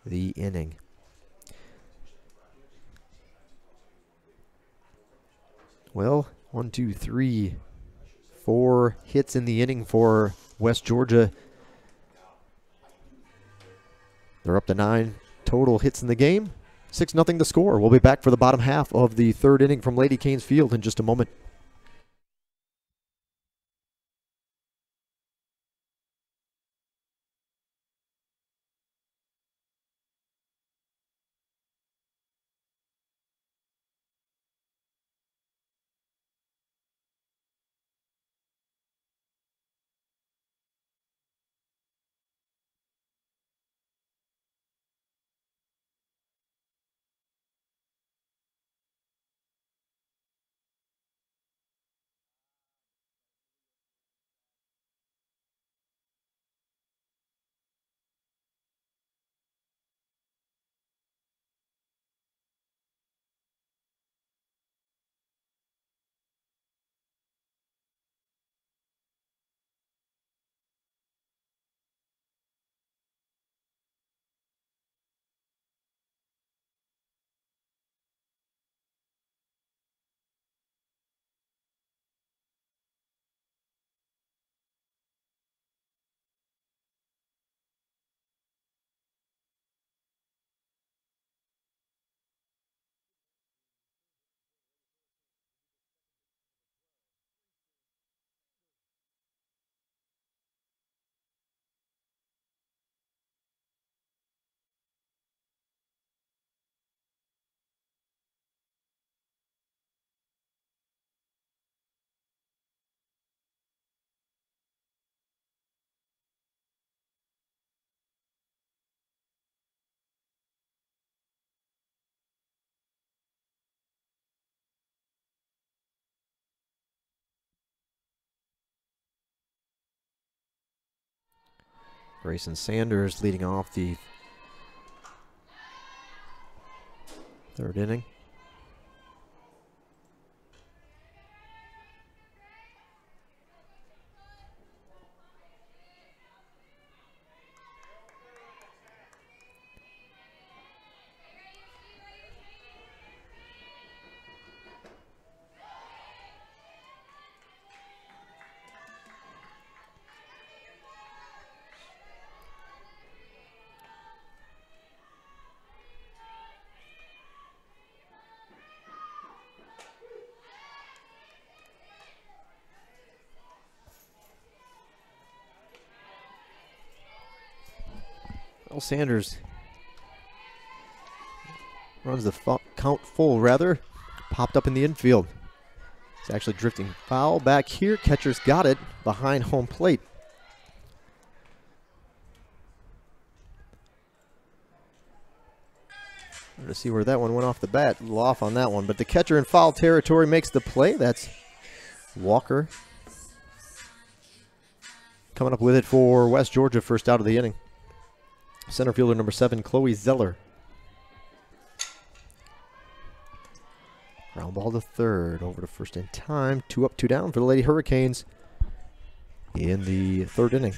the inning. Well, 1, 2, 3, 4 hits in the inning for West Georgia. They're up to 9 total hits in the game. 6-0 to score. We'll be back for the bottom half of the 3rd inning from Lady Canes Field in just a moment. Grayson Sanders leading off the 3rd inning. Well, Sanders runs the count full, rather. Popped up in the infield. It's actually drifting foul back here. Catcher's got it behind home plate. I'm going to see where that one went off the bat. A little off on that one. But the catcher in foul territory makes the play. That's Walker. Coming up with it for West Georgia, first out of the inning. Center fielder number 7, Chloe Zeller. Ground ball to 3rd, over to 1st in time. 2 up, 2 down for the Lady Hurricanes in the 3rd inning.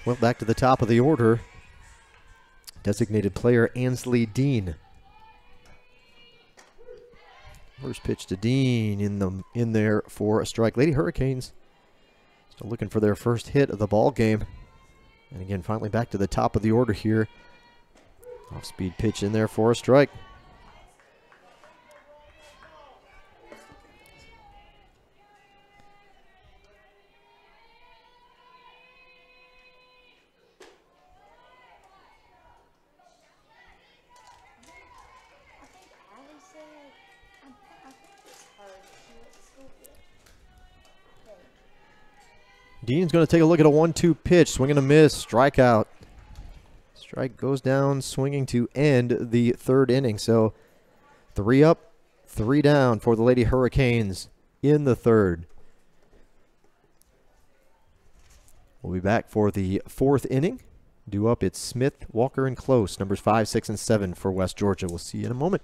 Well, back to the top of the order. Designated player Ansley Dean. First pitch to Dean in there for a strike. Lady Hurricanes still looking for their first hit of the ball game. And again, finally back to the top of the order here. Off-speed pitch in there for a strike. Dean's going to take a look at a 1-2 pitch. Swing and a miss. Strikeout. Strike goes down swinging to end the third inning. So 3 up, 3 down for the Lady Hurricanes in the third. We'll be back for the fourth inning. Due up, it's Smith, Walker, and Close. Numbers 5, 6, and 7 for West Georgia. We'll see you in a moment.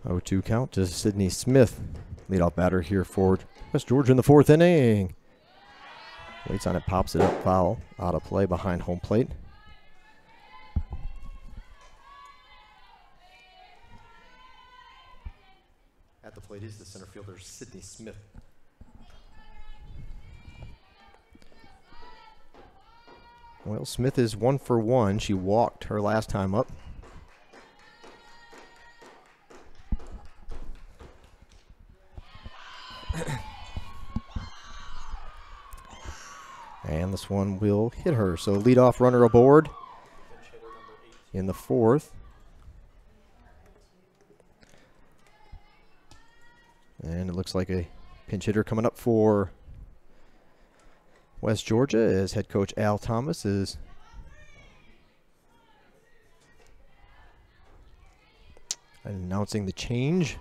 Oh, 2 count to Sydney Smith. Leadoff batter here for West Georgia in the fourth inning. Waits on it, pops it up, foul. Out of play behind home plate. At the plate is the center fielder, Sydney Smith. Well, Smith is 1 for 1. She walked her last time up. And this one will hit her. So leadoff runner aboard in the fourth. And it looks like a pinch hitter coming up for West Georgia as head coach Al Thomas is announcing the change.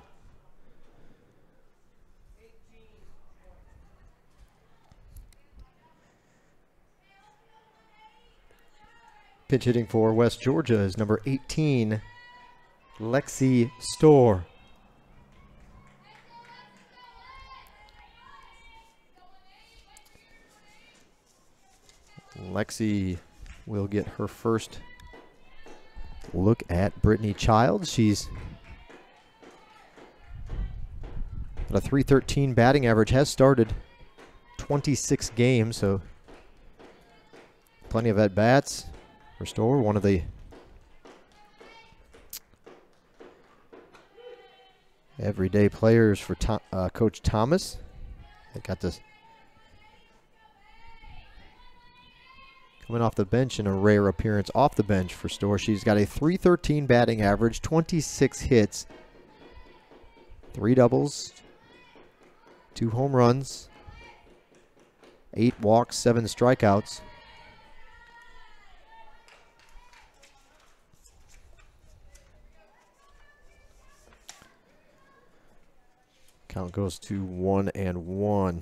Pitch hitting for West Georgia is number 18, Lexi Storr. Lexi will get her first look at Brittany Childs. She's at a .313 batting average, has started 26 games, so plenty of at-bats. Restore, one of the everyday players for Coach Thomas. They got this coming off the bench in a rare appearance off the bench for Storr. She's got a .313 batting average, 26 hits, 3 doubles, 2 home runs, 8 walks, 7 strikeouts. Count goes to 1-1.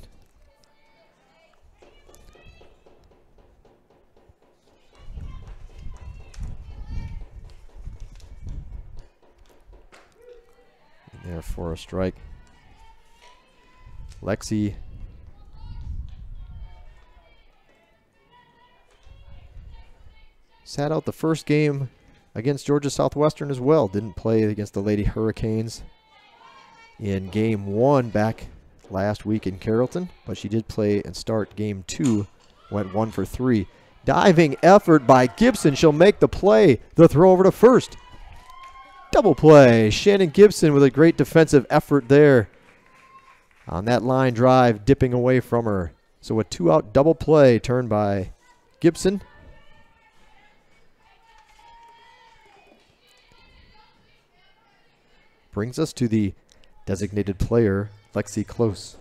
There for a strike. Lexi sat out the first game against Georgia Southwestern as well. Didn't play against the Lady Hurricanes in game 1 back last week in Carrollton, but she did play and start game 2, went 1 for 3. Diving effort by Gibson. She'll make the play. The throw over to first. Double play. Shannon Gibson with a great defensive effort there on that line drive, dipping away from her. So a 2-out double play turned by Gibson. Brings us to the designated player, Lexi Close.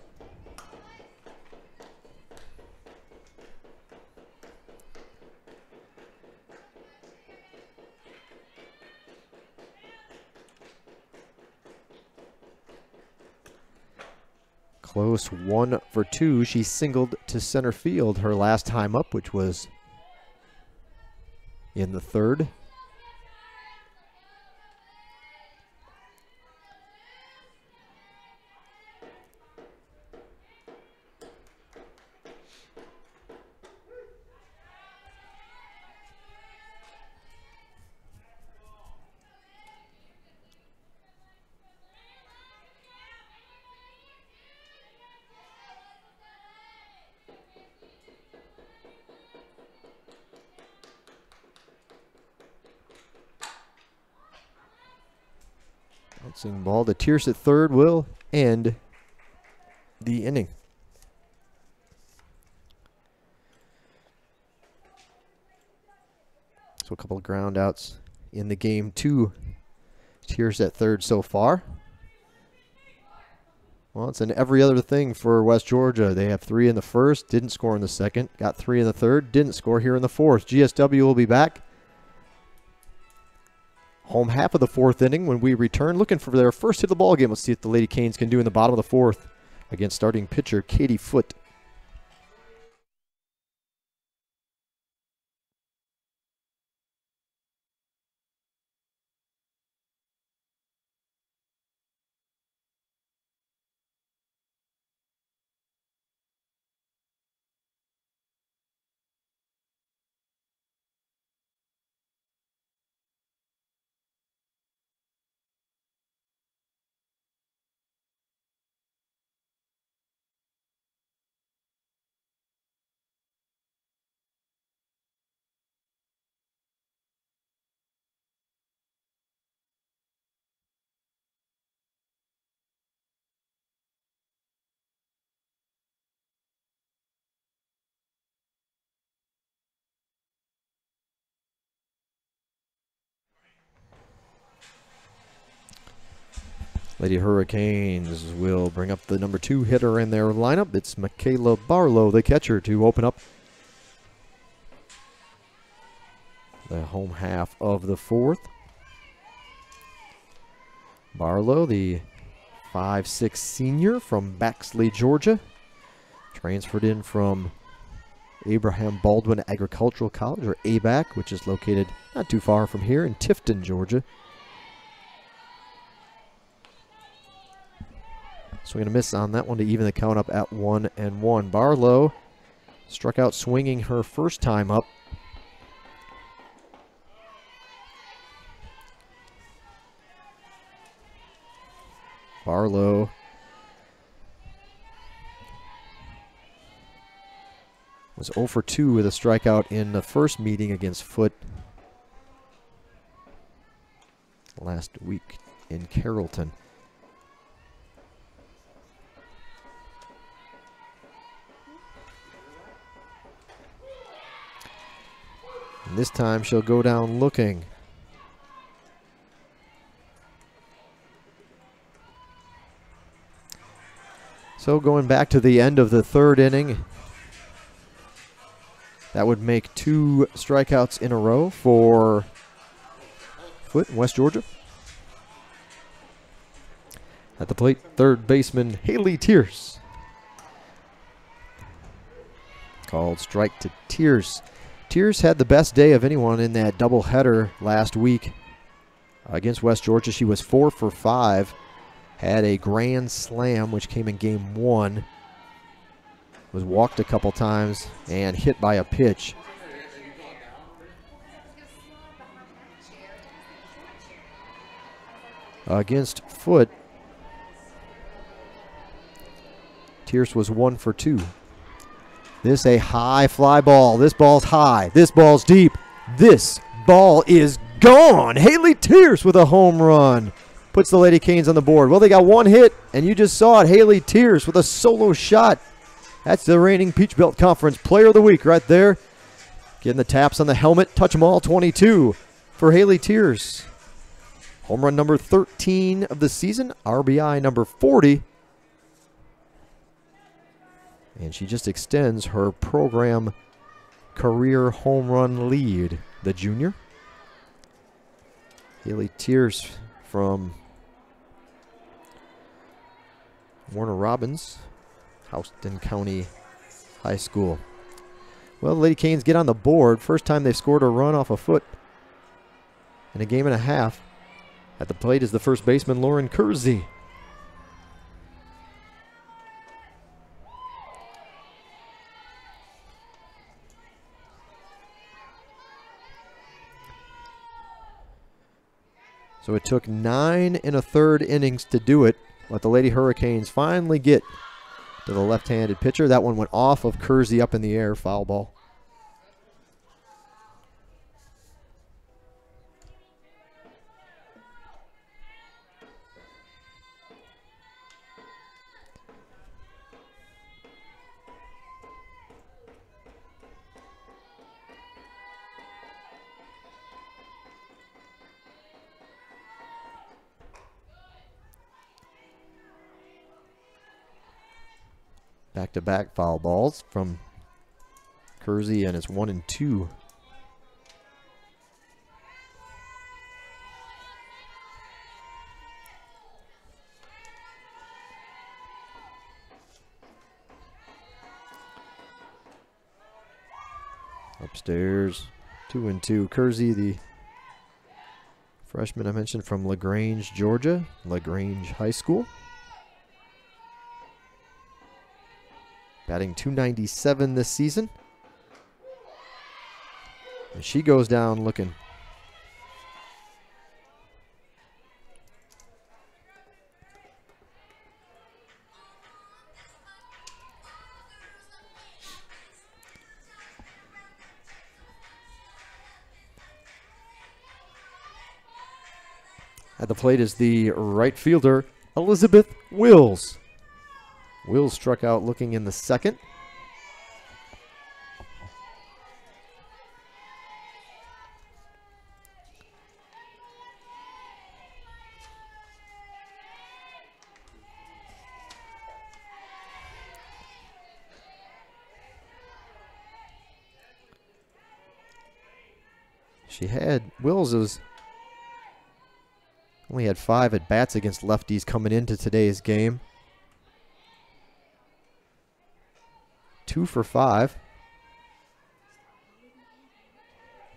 Close 1 for 2. She singled to center field her last time up, which was in the 3rd. Bouncing ball to Tierce at third will end the inning. So a couple of ground outs in the game. 2 Tierce at third so far. Well, it's an every other thing for West Georgia. They have 3 in the first, didn't score in the second, got 3 in the third, didn't score here in the fourth. GSW will be back. Home half of the 4th inning when we return, looking for their first hit of the ball game. Let's see what the Lady Canes can do in the bottom of the 4th against starting pitcher Katie Foote. Lady Hurricanes will bring up the number 2 hitter in their lineup. It's Michaela Barlow, the catcher, to open up the home half of the 4th. Barlow, the 5'6" senior from Baxley, Georgia, transferred in from Abraham Baldwin Agricultural College, or ABAC, which is located not too far from here in Tifton, Georgia. Swing and a miss on that one to even the count up at 1-1. Barlow struck out swinging her first time up. Barlow was 0 for 2 with a strikeout in the first meeting against Foote last week in Carrollton. And this time she'll go down looking. So going back to the end of the third inning, that would make 2 strikeouts in a row for Foote in West Georgia. At the plate, third baseman Haley Tierce. Called strike to Tierce. Tierce had the best day of anyone in that doubleheader last week against West Georgia. She was 4 for 5. Had a grand slam, which came in game 1. Was walked a couple times and hit by a pitch. Against Foote, Tierce was 1 for 2. This a high fly ball. This ball's high. This ball's deep. This ball is gone. Haley Tierce with a home run. Puts the Lady Canes on the board. Well, they got 1 hit, and you just saw it. Haley Tierce with a solo shot. That's the reigning Peach Belt Conference Player of the Week right there. Getting the taps on the helmet. Touch 'em all, 22 for Haley Tierce. Home run number 13 of the season. RBI number 40. And she just extends her program career home run lead, the junior. Haley Tierce from Warner Robins, Houston County High School. Well, the Lady Canes get on the board. First time they've scored a run off a Foote in a game and a half. At the plate is the first baseman, Lauren Kersey. So it took 9 1/3 innings to do it. Let the Lady Hurricanes finally get to the left-handed pitcher. That one went off of Kersey up in the air, foul ball. Back-to-back foul balls from Kersey, and it's 1-2. Upstairs, 2-2. Kersey, the freshman I mentioned from LaGrange, Georgia, LaGrange High School. Batting .297 this season. And she goes down looking. At the plate is the right fielder, Elizabeth Wills. Wills struck out looking in the second. Wills only had 5 at-bats against lefties coming into today's game. 2 for 5.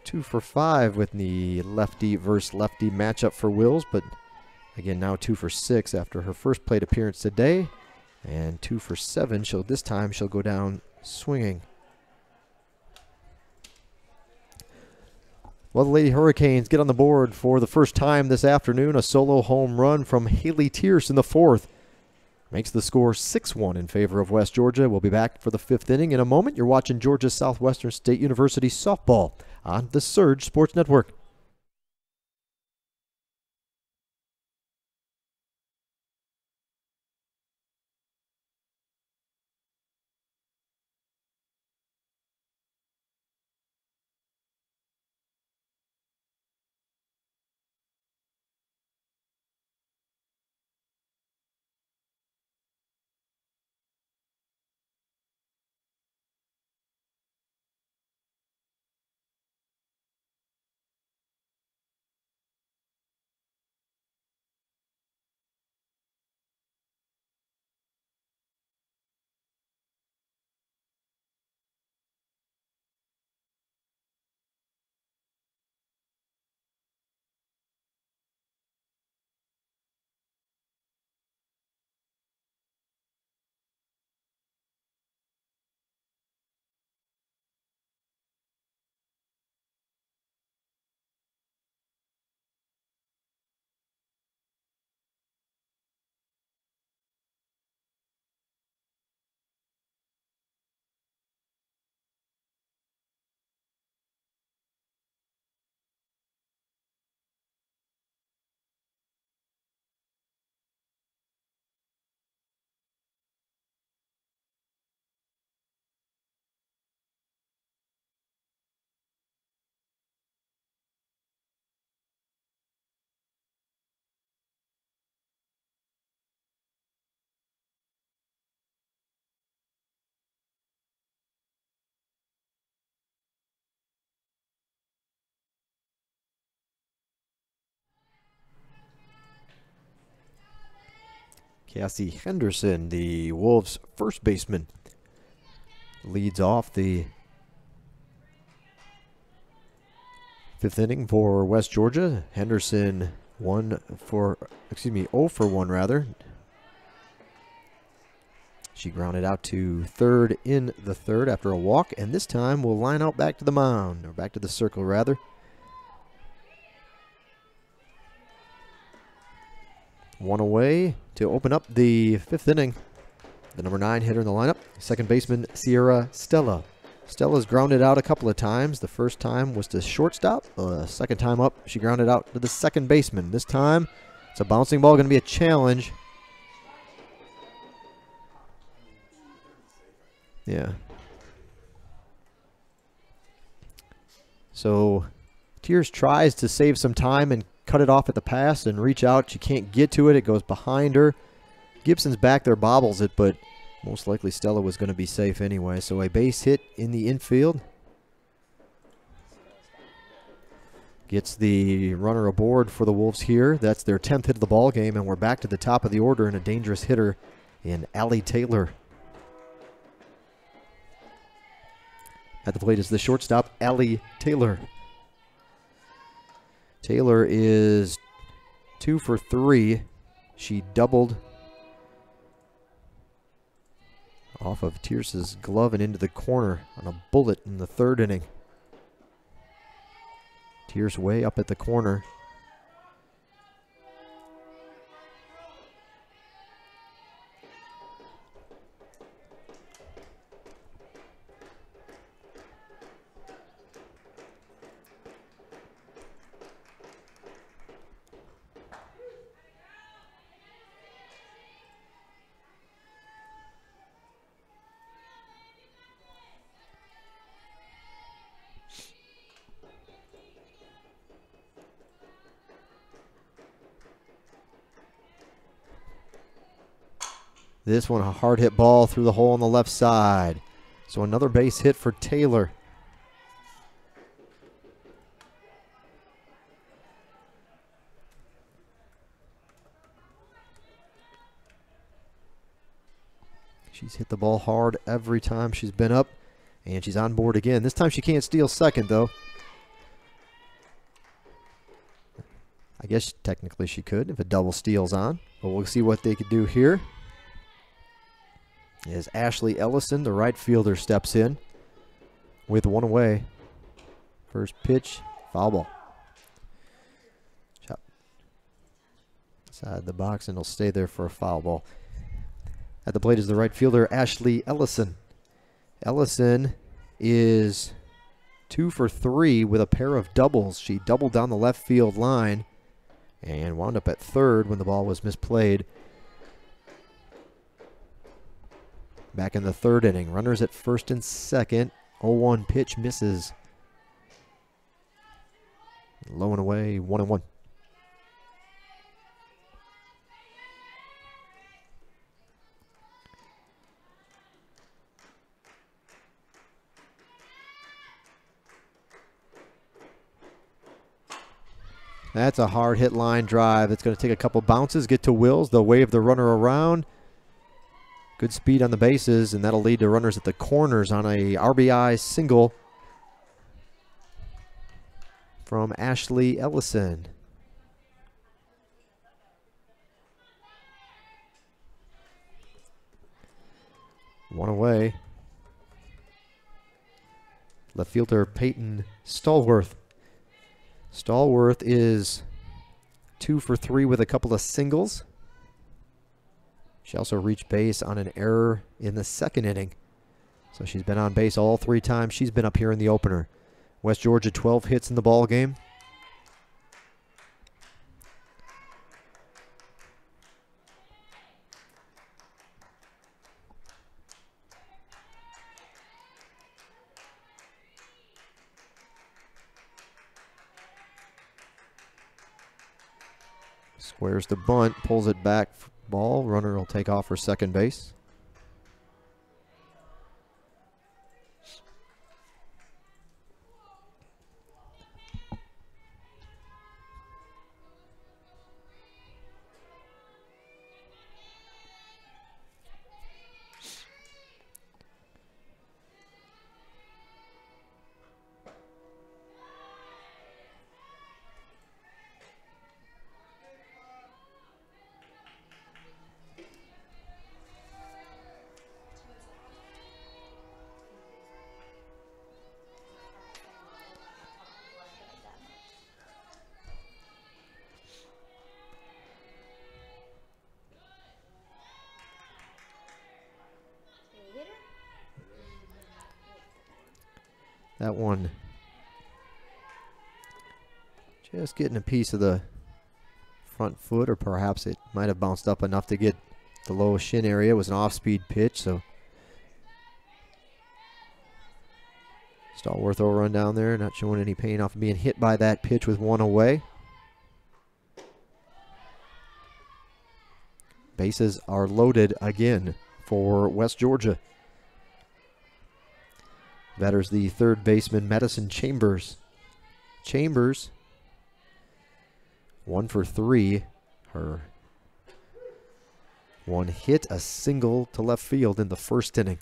2 for 5 with the lefty versus lefty matchup for Wills, but again now 2 for 6 after her first plate appearance today, and 2 for 7. This time she'll go down swinging. Well, the Lady Hurricanes get on the board for the first time this afternoon. A solo home run from Haley Tierce in the 4th. Makes the score 6-1 in favor of West Georgia. We'll be back for the 5th inning in a moment. You're watching Georgia Southwestern State University softball on the Surge Sports Network. Cassie Henderson, the Wolves' first baseman, leads off the 5th inning for West Georgia. Henderson 0 for 1 rather. She grounded out to third in the 3rd after a walk, and this time will line out back to the mound, or back to the circle rather. One away to open up the 5th inning. The number 9 hitter in the lineup, second baseman Sierra Stella. Stella's grounded out a couple of times. The first time was to shortstop. The second time up, she grounded out to the second baseman. This time, it's a bouncing ball, going to be a challenge. Yeah. So, Tears tries to save some time and cut it off at the pass and reach out. She can't get to it. It goes behind her. Gibson's back there, bobbles it, but most likely Stella was going to be safe anyway. So a base hit in the infield. Gets the runner aboard for the Wolves here. That's their 10th hit of the ball game, and we're back to the top of the order and a dangerous hitter in Allie Taylor. At the plate is the shortstop, Allie Taylor. Taylor is 2 for 3. She doubled off of Tierce's glove and into the corner on a bullet in the 3rd inning. Tierce way up at the corner. This one, a hard hit ball through the hole on the left side. So another base hit for Taylor. She's hit the ball hard every time she's been up, and she's on board again. This time she can't steal second, though. I guess technically she could if a double steal's on, but we'll see what they could do here. As Ashley Ellison, the right fielder, steps in with one away. First pitch, foul ball. Chop inside the box, and it'll stay there for a foul ball. At the plate is the right fielder, Ashley Ellison. Ellison is 2 for 3 with a pair of doubles. She doubled down the left field line and wound up at third when the ball was misplayed. Back in the 3rd inning. Runners at first and second. 0-1 pitch misses. Low and away, 1-1. That's a hard hit line drive. It's going to take a couple bounces, get to Wills. They'll wave the runner around. Good speed on the bases, and that'll lead to runners at the corners on a RBI single from Ashley Ellison. One away. Left fielder Peyton Stallworth. Stallworth is 2 for 3 with a couple of singles. She also reached base on an error in the 2nd inning. So she's been on base all 3 times she's been up here in the opener. West Georgia 12 hits in the ball game. Squares the bunt, pulls it back. Ball, runner will take off for second base. That one just getting a piece of the front foot, or perhaps it might have bounced up enough to get the low shin area. It was an off-speed pitch, so Stallworth will run down there, not showing any pain off of being hit by that pitch with one away. Bases are loaded again for West Georgia. Batters the third baseman, Madison Chambers. Chambers, 1 for 3. Her one hit, a single to left field in the first inning.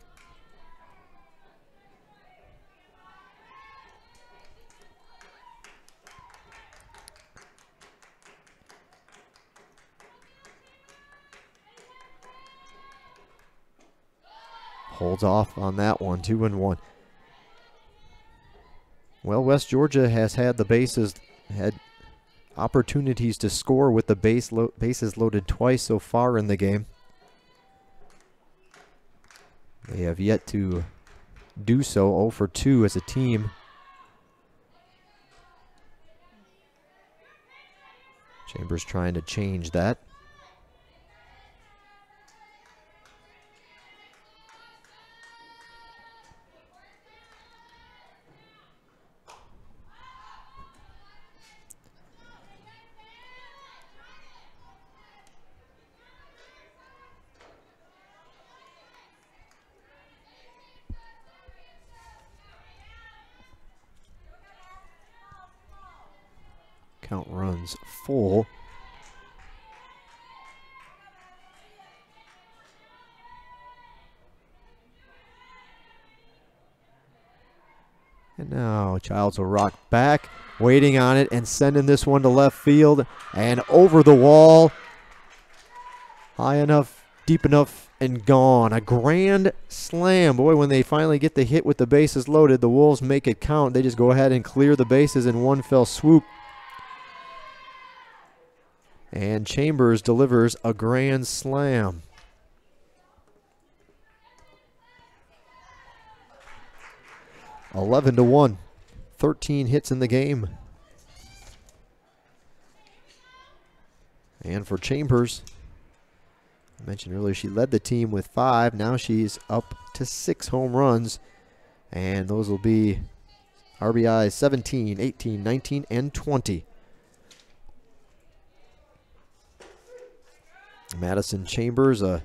Holds off on that one, 2-1. Well, West Georgia has had the bases, had opportunities to score with the bases loaded twice so far in the game. They have yet to do so, 0 for 2 as a team. Chambers trying to change that. Count runs full. And now Childs will rock back, waiting on it and sending this one to left field and over the wall. High enough, deep enough, and gone. A grand slam. Boy, when they finally get the hit with the bases loaded, the Wolves make it count. They just go ahead and clear the bases in one fell swoop. And Chambers delivers a grand slam. (11-1). 13 hits in the game. And for Chambers, I mentioned earlier she led the team with 5. Now she's up to 6 home runs. And those will be RBIs 17, 18, 19, and 20. Madison Chambers, a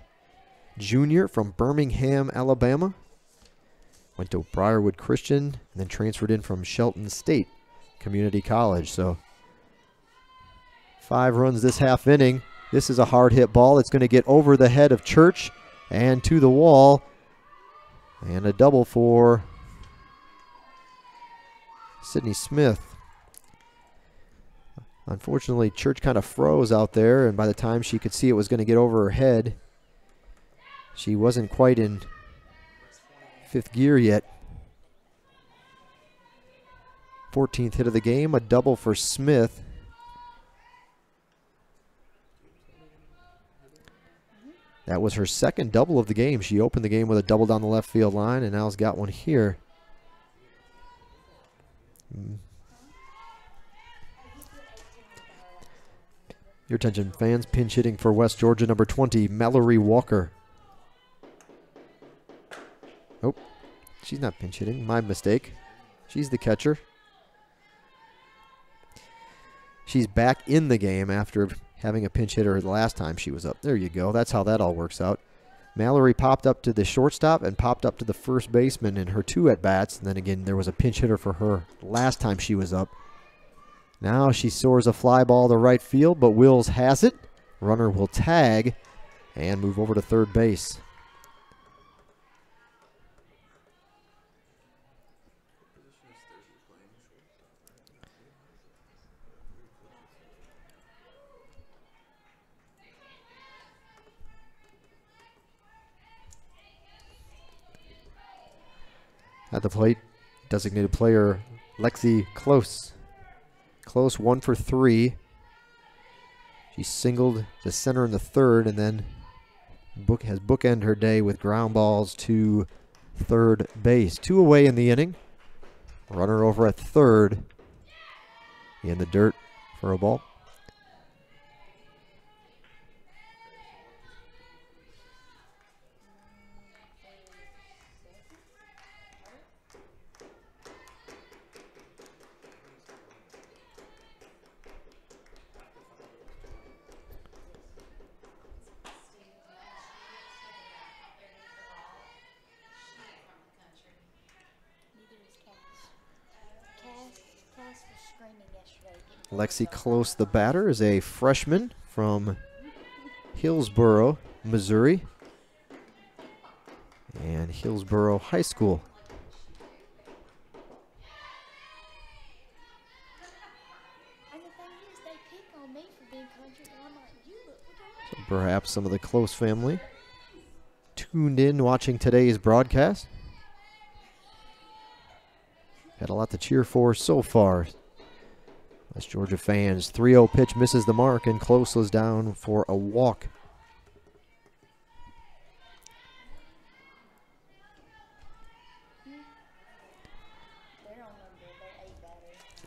junior from Birmingham, Alabama. Went to Briarwood Christian and then transferred in from Shelton State Community College. So 5 runs this half inning. This is a hard hit ball. It's going to get over the head of Church and to the wall. And a double for Sydney Smith. Unfortunately, Church kind of froze out there, and by the time she could see it was going to get over her head, she wasn't quite in 5th gear yet. 14th hit of the game, a double for Smith. That was her second double of the game. She opened the game with a double down the left field line, and now's got one here. Your attention, fans. Pinch hitting for West Georgia, number 20, Mallory Walker. Oh, she's not pinch hitting. My mistake. She's the catcher. She's back in the game after having a pinch hitter the last time she was up. There you go. That's how that all works out. Mallory popped up to the shortstop and popped up to the first baseman in her 2 at-bats. And then again, there was a pinch hitter for her last time she was up. Now she soars a fly ball to right field, but Wills has it. Runner will tag and move over to third base. At the plate, designated player Lexi Close. Close, 1 for 3. She singled the center in the 3rd and then has bookended her day with ground balls to third base. 2 away in the inning. Runner over at third. In the dirt for a ball. Lexi Close, the batter, is a freshman from Hillsboro, Missouri, and Hillsboro High School. So perhaps some of the Close family tuned in watching today's broadcast. Had a lot to cheer for so far. West Georgia fans, 3-0 pitch misses the mark, and Close was down for a walk.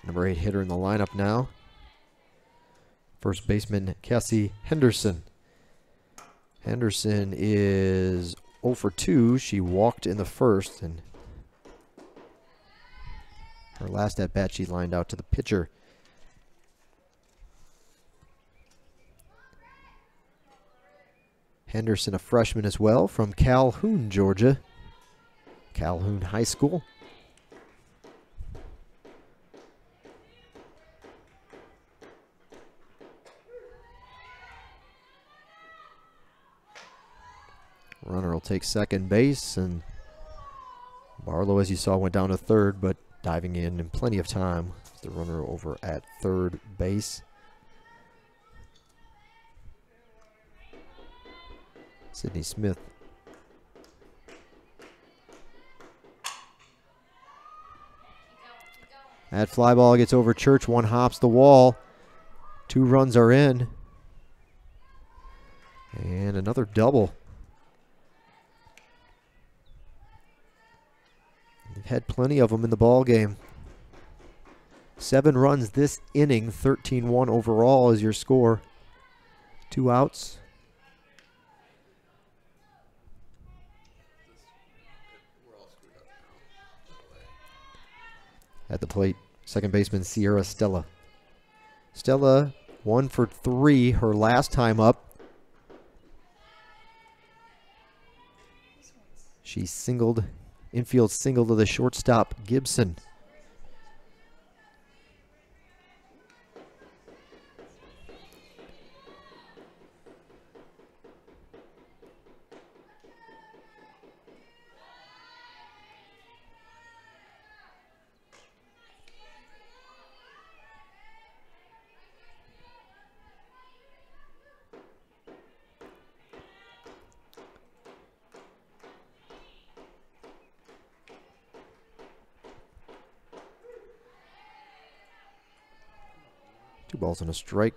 Number 8 hitter in the lineup now. First baseman Cassie Henderson. Henderson is 0 for 2. She walked in the first, and her last at bat she lined out to the pitcher. Henderson, a freshman as well, from Calhoun, Georgia. Calhoun High School. Runner will take second base, and Barlow, as you saw, went down to third, but diving in plenty of time. The runner over at third base. Sydney Smith. That fly ball gets over Church. One hops the wall. 2 runs are in. And another double. They've had plenty of them in the ball game. 7 runs this inning. 13-1 overall is your score. 2 outs. At the plate, second baseman Sierra Stella. Stella 1 for 3 her last time up. She singled, infield single to the shortstop Gibson. Two balls and a strike.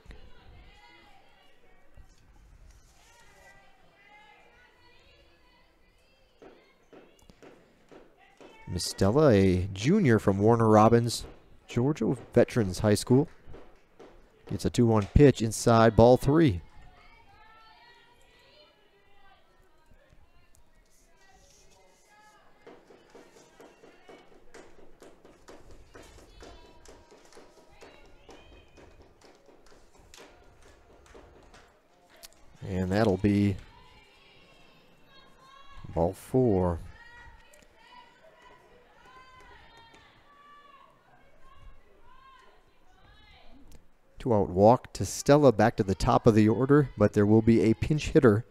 Miss Stella, a junior from Warner Robins, Georgia Veterans High School. Gets a 2-1 pitch inside, ball 3. And that'll be ball 4. Two-out walk to Stella, back to the top of the order, but there will be a pinch hitter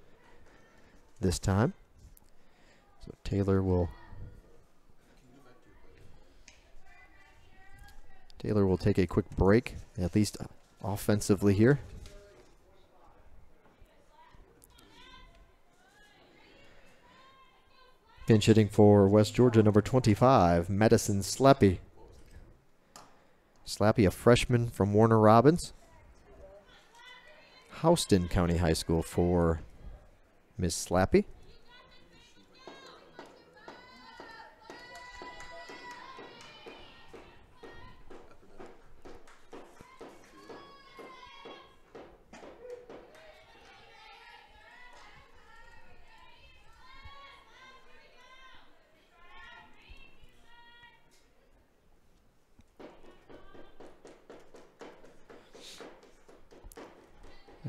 this time. So Taylor will take a quick break, at least offensively here. Pinch hitting for West Georgia, number 25, Madison Slappy. Slappy, a freshman from Warner Robins. Houston County High School for Miss Slappy.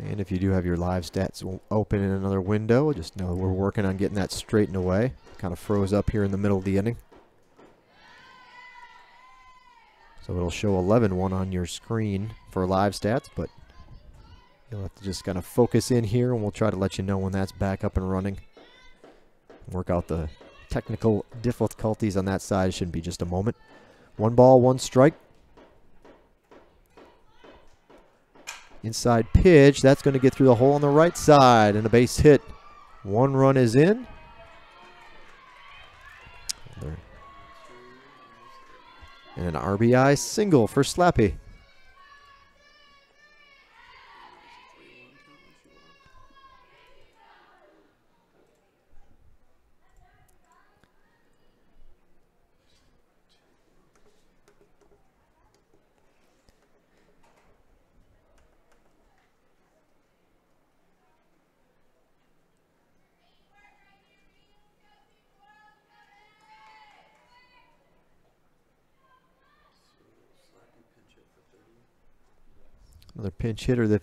And if you do have your live stats open in another window, just know we're working on getting that straightened away. Kind of froze up here in the middle of the inning. So it'll show 11-1 on your screen for live stats, but you'll have to just kind of focus in here, and we'll try to let you know when that's back up and running. Work out the technical difficulties on that side. Shouldn't be just a moment. 1 ball, 1 strike. Inside pitch, that's going to get through the hole on the right side, and a base hit. 1 run is in. And an RBI single for Slappy. Another pinch hitter that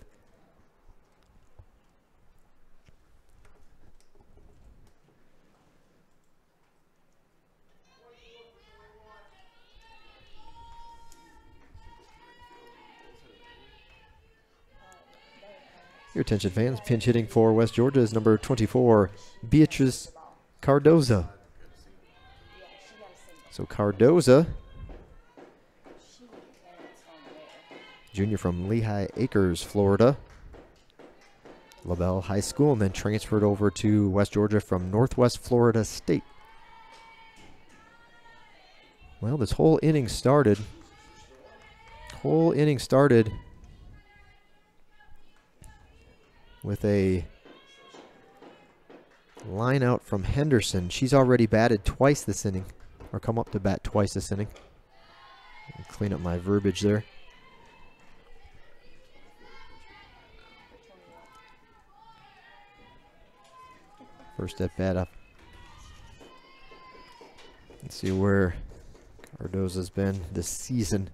your attention fans, pinch hitting for West Georgia is number 24, Beatrice Cardoza. So Cardoza, junior from Lehigh Acres, Florida. LaBelle High School, and then transferred over to West Georgia from Northwest Florida State. Well, this whole inning started with a line out from Henderson. She's already batted twice this inning, or come up to bat twice this inning. Clean up my verbiage there. First at bat up. Let's see where Cardoza's been this season.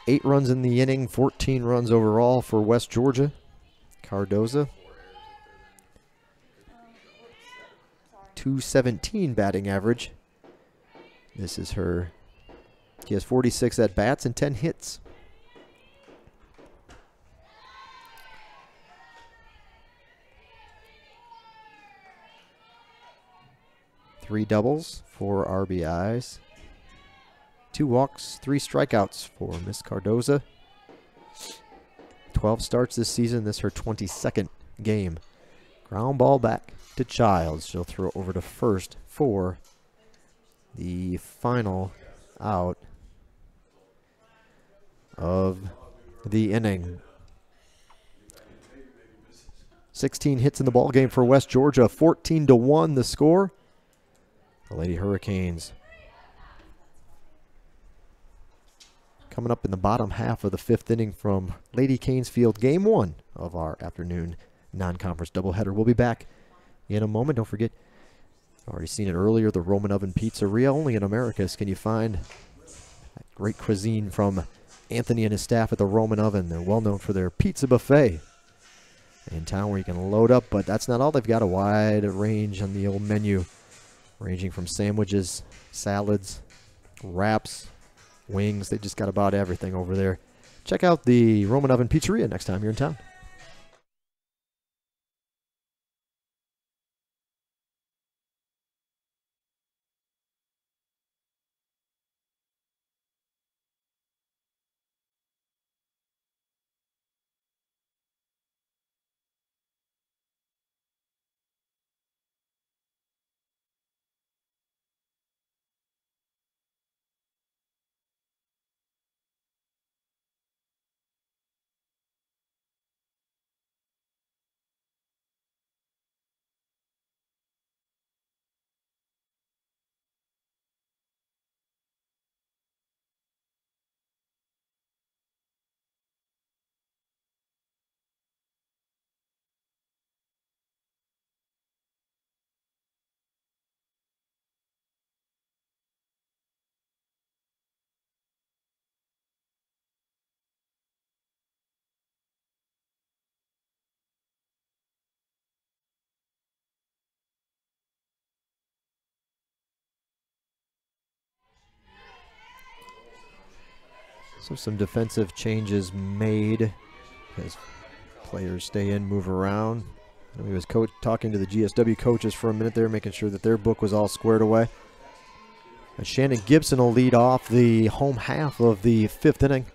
8 runs in the inning, 14 runs overall for West Georgia. Cardoza. 217 batting average. This is her. She has 46 at bats and 10 hits. Three doubles, 4 RBIs, 2 walks, 3 strikeouts for Miss Cardoza. 12 starts this season. This is her 22nd game. Ground ball back to Childs. She'll throw over to first for the final out of the inning. 16 hits in the ball game for West Georgia. 14-1 the score. The Lady Hurricanes coming up in the bottom half of the 5th inning from Lady Canes Field, game 1 of our afternoon non-conference doubleheader. We'll be back in a moment. Don't forget, already seen it earlier, the Roman Oven Pizzeria. Only in Americus can you find that great cuisine from Anthony and his staff at the Roman Oven. They're well known for their pizza buffet in town where you can load up, but that's not all. They've got a wide range on the old menu, ranging from sandwiches, salads, wraps, wings. They just got about everything over there. Check out the Roman Oven Pizzeria next time you're in town. So some defensive changes made as players stay in, move around. He was talking to the GSW coaches for a minute there, making sure that their book was all squared away. And Shannon Gibson will lead off the home half of the 5th inning.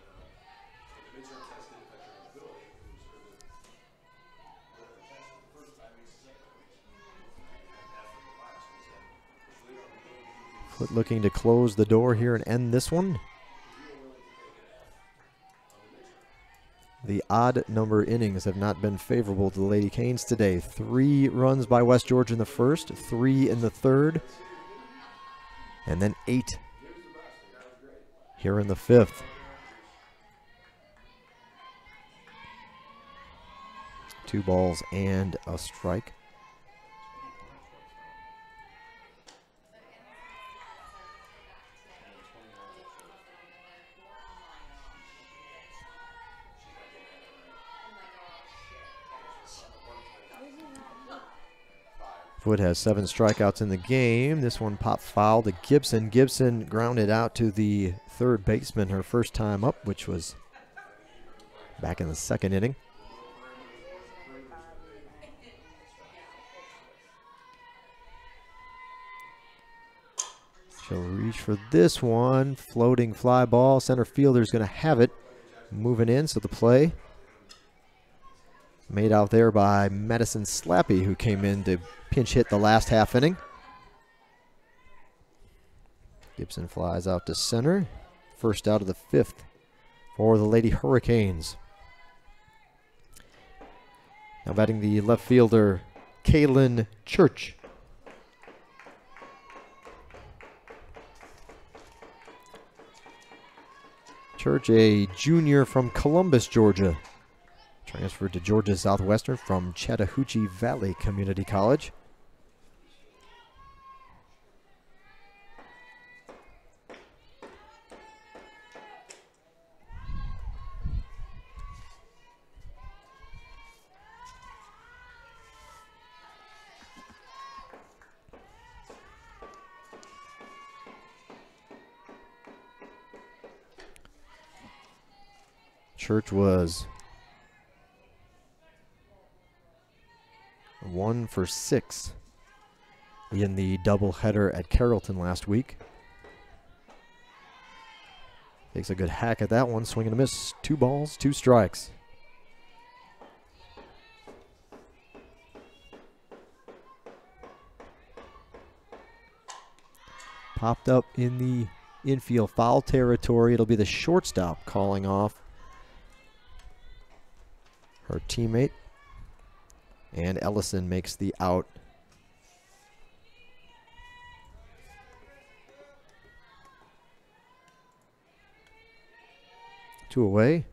Foot looking to close the door here and end this one. The odd number innings have not been favorable to the Lady Canes today. 3 runs by West Georgia in the first, 3 in the third, and then 8 here in the 5th. Two balls and a strike. Foot has 7 strikeouts in the game. This one popped foul to Gibson. Gibson grounded out to the third baseman her first time up, which was back in the 2nd inning. She'll reach for this one. Floating fly ball. Center fielder's going to have it. Moving in, so the play made out there by Madison Slappy, who came in to pinch hit the last half inning. Gibson flies out to center. First out of the 5th for the Lady Hurricanes. Now batting the left fielder, Kaylin Church. Church, a junior from Columbus, Georgia. Transferred to Georgia Southwestern from Chattahoochee Valley Community College. Church was 1 for 6 in the doubleheader at Carrollton last week. Takes a good hack at that one, swing and a miss. 2 balls, 2 strikes. Popped up in the infield foul territory. It'll be the shortstop calling off her teammate. And Ellison makes the out. Two away.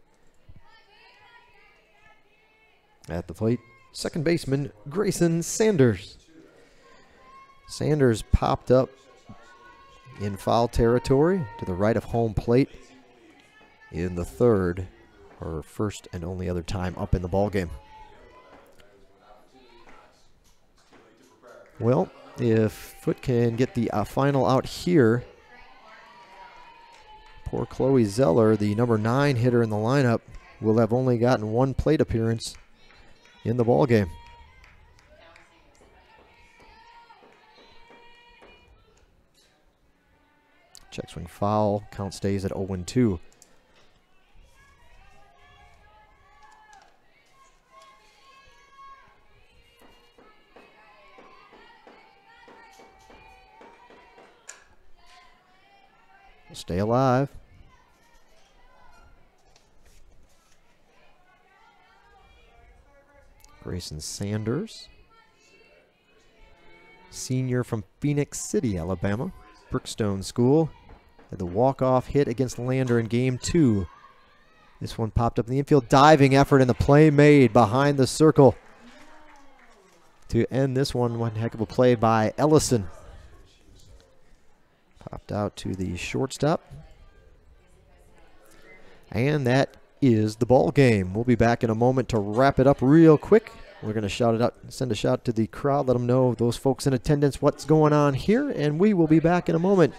At the plate, second baseman Grayson Sanders. Sanders popped up in foul territory to the right of home plate in the 3rd, her first and only other time up in the ballgame. Well, if Foot can get the final out here, poor Chloe Zeller, the number 9 hitter in the lineup, will have only gotten 1 plate appearance in the ballgame. Check swing foul, count stays at 0-2. Stay alive. Grayson Sanders, senior from Phoenix City, Alabama, Brookstone School, had the walk-off hit against Lander in Game 2. This one popped up in the infield, diving effort, and the play made behind the circle to end this one. One heck of a play by Ellison. Popped out to the shortstop. And that is the ball game. We'll be back in a moment to wrap it up real quick. We're going to shout it out, send a shout to the crowd, let them know, those folks in attendance, what's going on here. And we will be back in a moment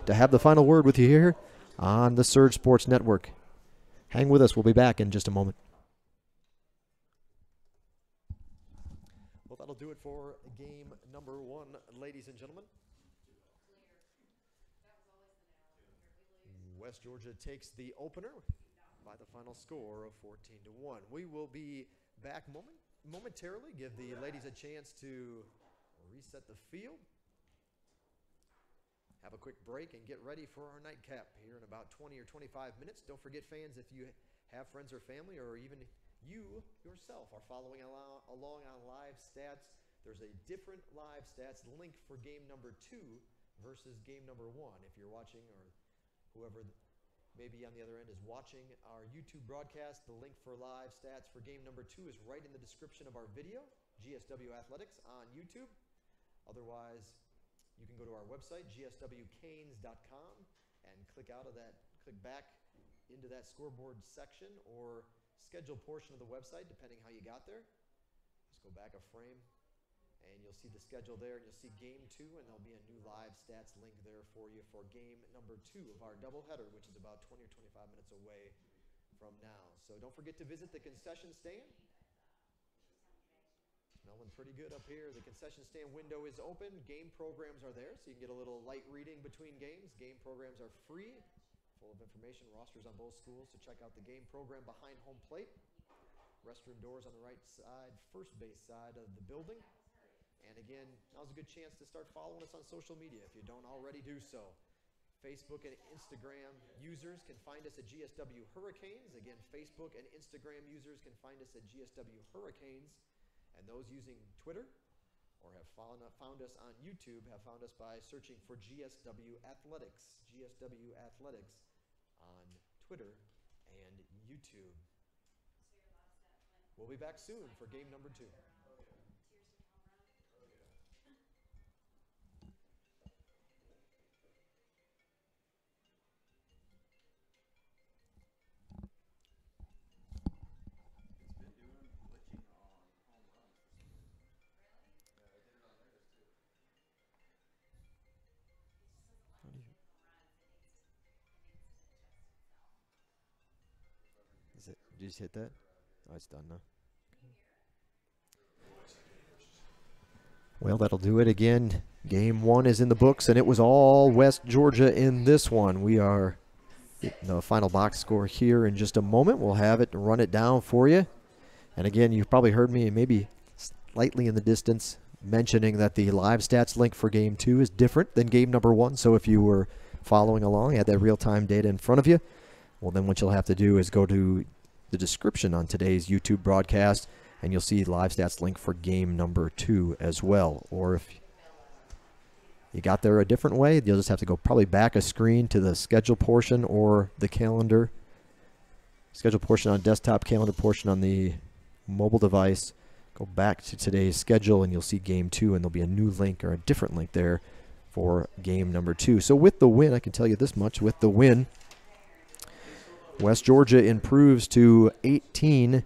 to have the final word with you here on the Surge Sports Network. Hang with us. We'll be back in just a moment. Well, that'll do it for game number 1, ladies and gentlemen. West Georgia takes the opener by the final score of 14-1. We will be back momentarily. Give the ladies a chance to reset the field, have a quick break, and get ready for our nightcap here in about 20 or 25 minutes. Don't forget, fans, if you have friends or family, or even you yourself are following along on live stats, there's a different live stats link for game number 2 versus game number 1. If you're watching, or whoever maybe on the other end is watching our YouTube broadcast, the link for live stats for game number 2 is right in the description of our video, GSW Athletics on YouTube. Otherwise, you can go to our website, gswcanes.com, and click back into that scoreboard section or schedule portion of the website, depending how you got there. Just go back a frame, and you'll see the schedule there, and you'll see game 2, and there'll be a new live stats link there for you for game number 2 of our doubleheader, which is about 20 or 25 minutes away from now. So don't forget to visit the concession stand. Smelling pretty good up here. The concession stand window is open. Game programs are there, so you can get a little light reading between games. Game programs are free, full of information, rosters on both schools, so check out the game program behind home plate. Restroom doors on the right side, first base side of the building. And again, now's a good chance to start following us on social media if you don't already do so. Facebook and Instagram users can find us at GSW Hurricanes. Again, Facebook and Instagram users can find us at GSW Hurricanes. And those using Twitter or have found us on YouTube have found us by searching for GSW Athletics. GSW Athletics on Twitter and YouTube. We'll be back soon for game number 2. Did you just hit that? Oh, it's done now. Well, that'll do it again. Game 1 is in the books, and it was all West Georgia in this one. We are getting the final box score here in just a moment. We'll have it and run it down for you. And again, you've probably heard me maybe slightly in the distance mentioning that the live stats link for game 2 is different than game number 1. So if you were following along, had that real-time data in front of you, well, then what you'll have to do is go to the description on today's YouTube broadcast, and you'll see the live stats link for game number 2 as well. Or if you got there a different way, you'll just have to go probably back a screen to the schedule portion or the calendar. Schedule portion on desktop, calendar portion on the mobile device. Go back to today's schedule, and you'll see game 2, and there'll be a new link or a different link there for game number 2. So with the win, I can tell you this much, with the win, West Georgia improves to 18-12.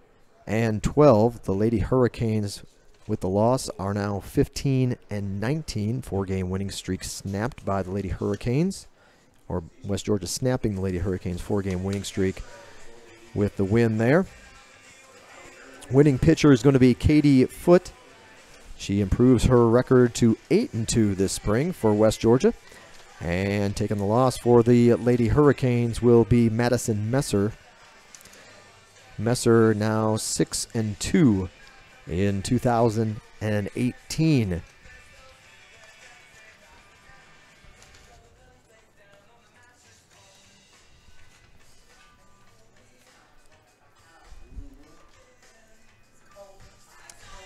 The Lady Hurricanes, with the loss, are now 15-19. 4-game winning streak snapped by the Lady Hurricanes, or West Georgia snapping the Lady Hurricanes' 4-game winning streak with the win there. Winning pitcher is going to be Katie Foote. She improves her record to 8-2 this spring for West Georgia. And taking the loss for the Lady Hurricanes will be Madison Messer. Messer now 6-2 in 2018.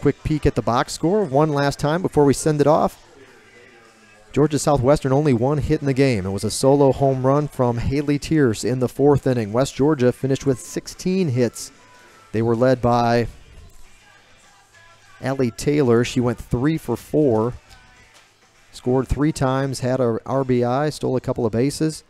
Quick peek at the box score one last time before we send it off. Georgia Southwestern only one hit in the game. It was a solo home run from Haley Tierce in the 4th inning. West Georgia finished with 16 hits. They were led by Allie Taylor. She went 3 for 4. Scored 3 times, had a RBI, stole a couple of bases.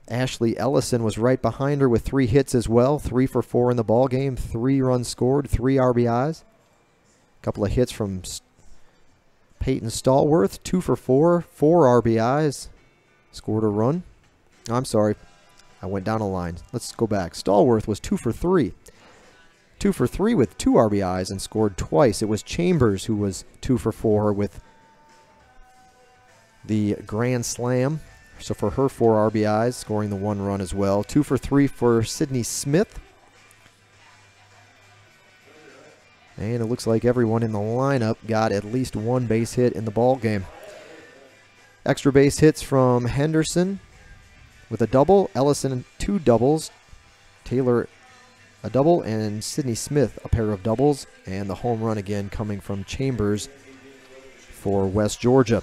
Ashley Ellison was right behind her with 3 hits as well. 3 for 4 in the ball game. 3 runs scored, 3 RBIs. A couple of hits from Peyton Stallworth, 2 for 4, 4 RBIs, scored a run. I'm sorry, I went down a line. Let's go back. Stallworth was 2 for 3. 2 for 3 with 2 RBIs and scored twice. It was Chambers who was 2 for 4 with the grand slam. So for her, 4 RBIs, scoring the 1 run as well. 2 for 3 for Sydney Smith. And it looks like everyone in the lineup got at least 1 base hit in the ball game. Extra base hits from Henderson with a double. Ellison, 2 doubles. Taylor, a double. And Sydney Smith, a pair of doubles. And the home run again coming from Chambers for West Georgia.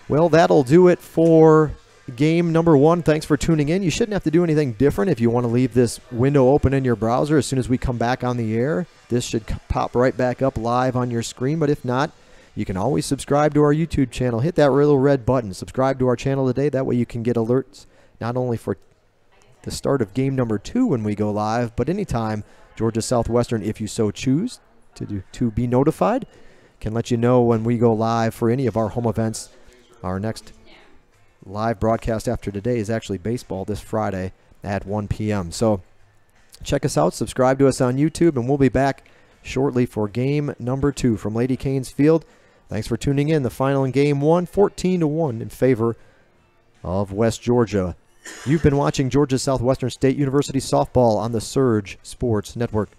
Well, that'll do it for game number 1. Thanks for tuning in. You shouldn't have to do anything different if you want to leave this window open in your browser. As soon as we come back on the air, this should pop right back up live on your screen. But if not, you can always subscribe to our YouTube channel. Hit that little red button. Subscribe to our channel today. That way you can get alerts not only for the start of game number 2 when we go live, but anytime Georgia Southwestern, if you so choose to be notified, can let you know when we go live for any of our home events. Our next live broadcast after today is actually baseball this Friday at 1 p.m. So check us out, subscribe to us on YouTube, and we'll be back shortly for game number 2 from Lady Canes Field. Thanks for tuning in. The final in game 1, 14-1 in favor of West Georgia. You've been watching Georgia Southwestern State University softball on the Surge Sports Network.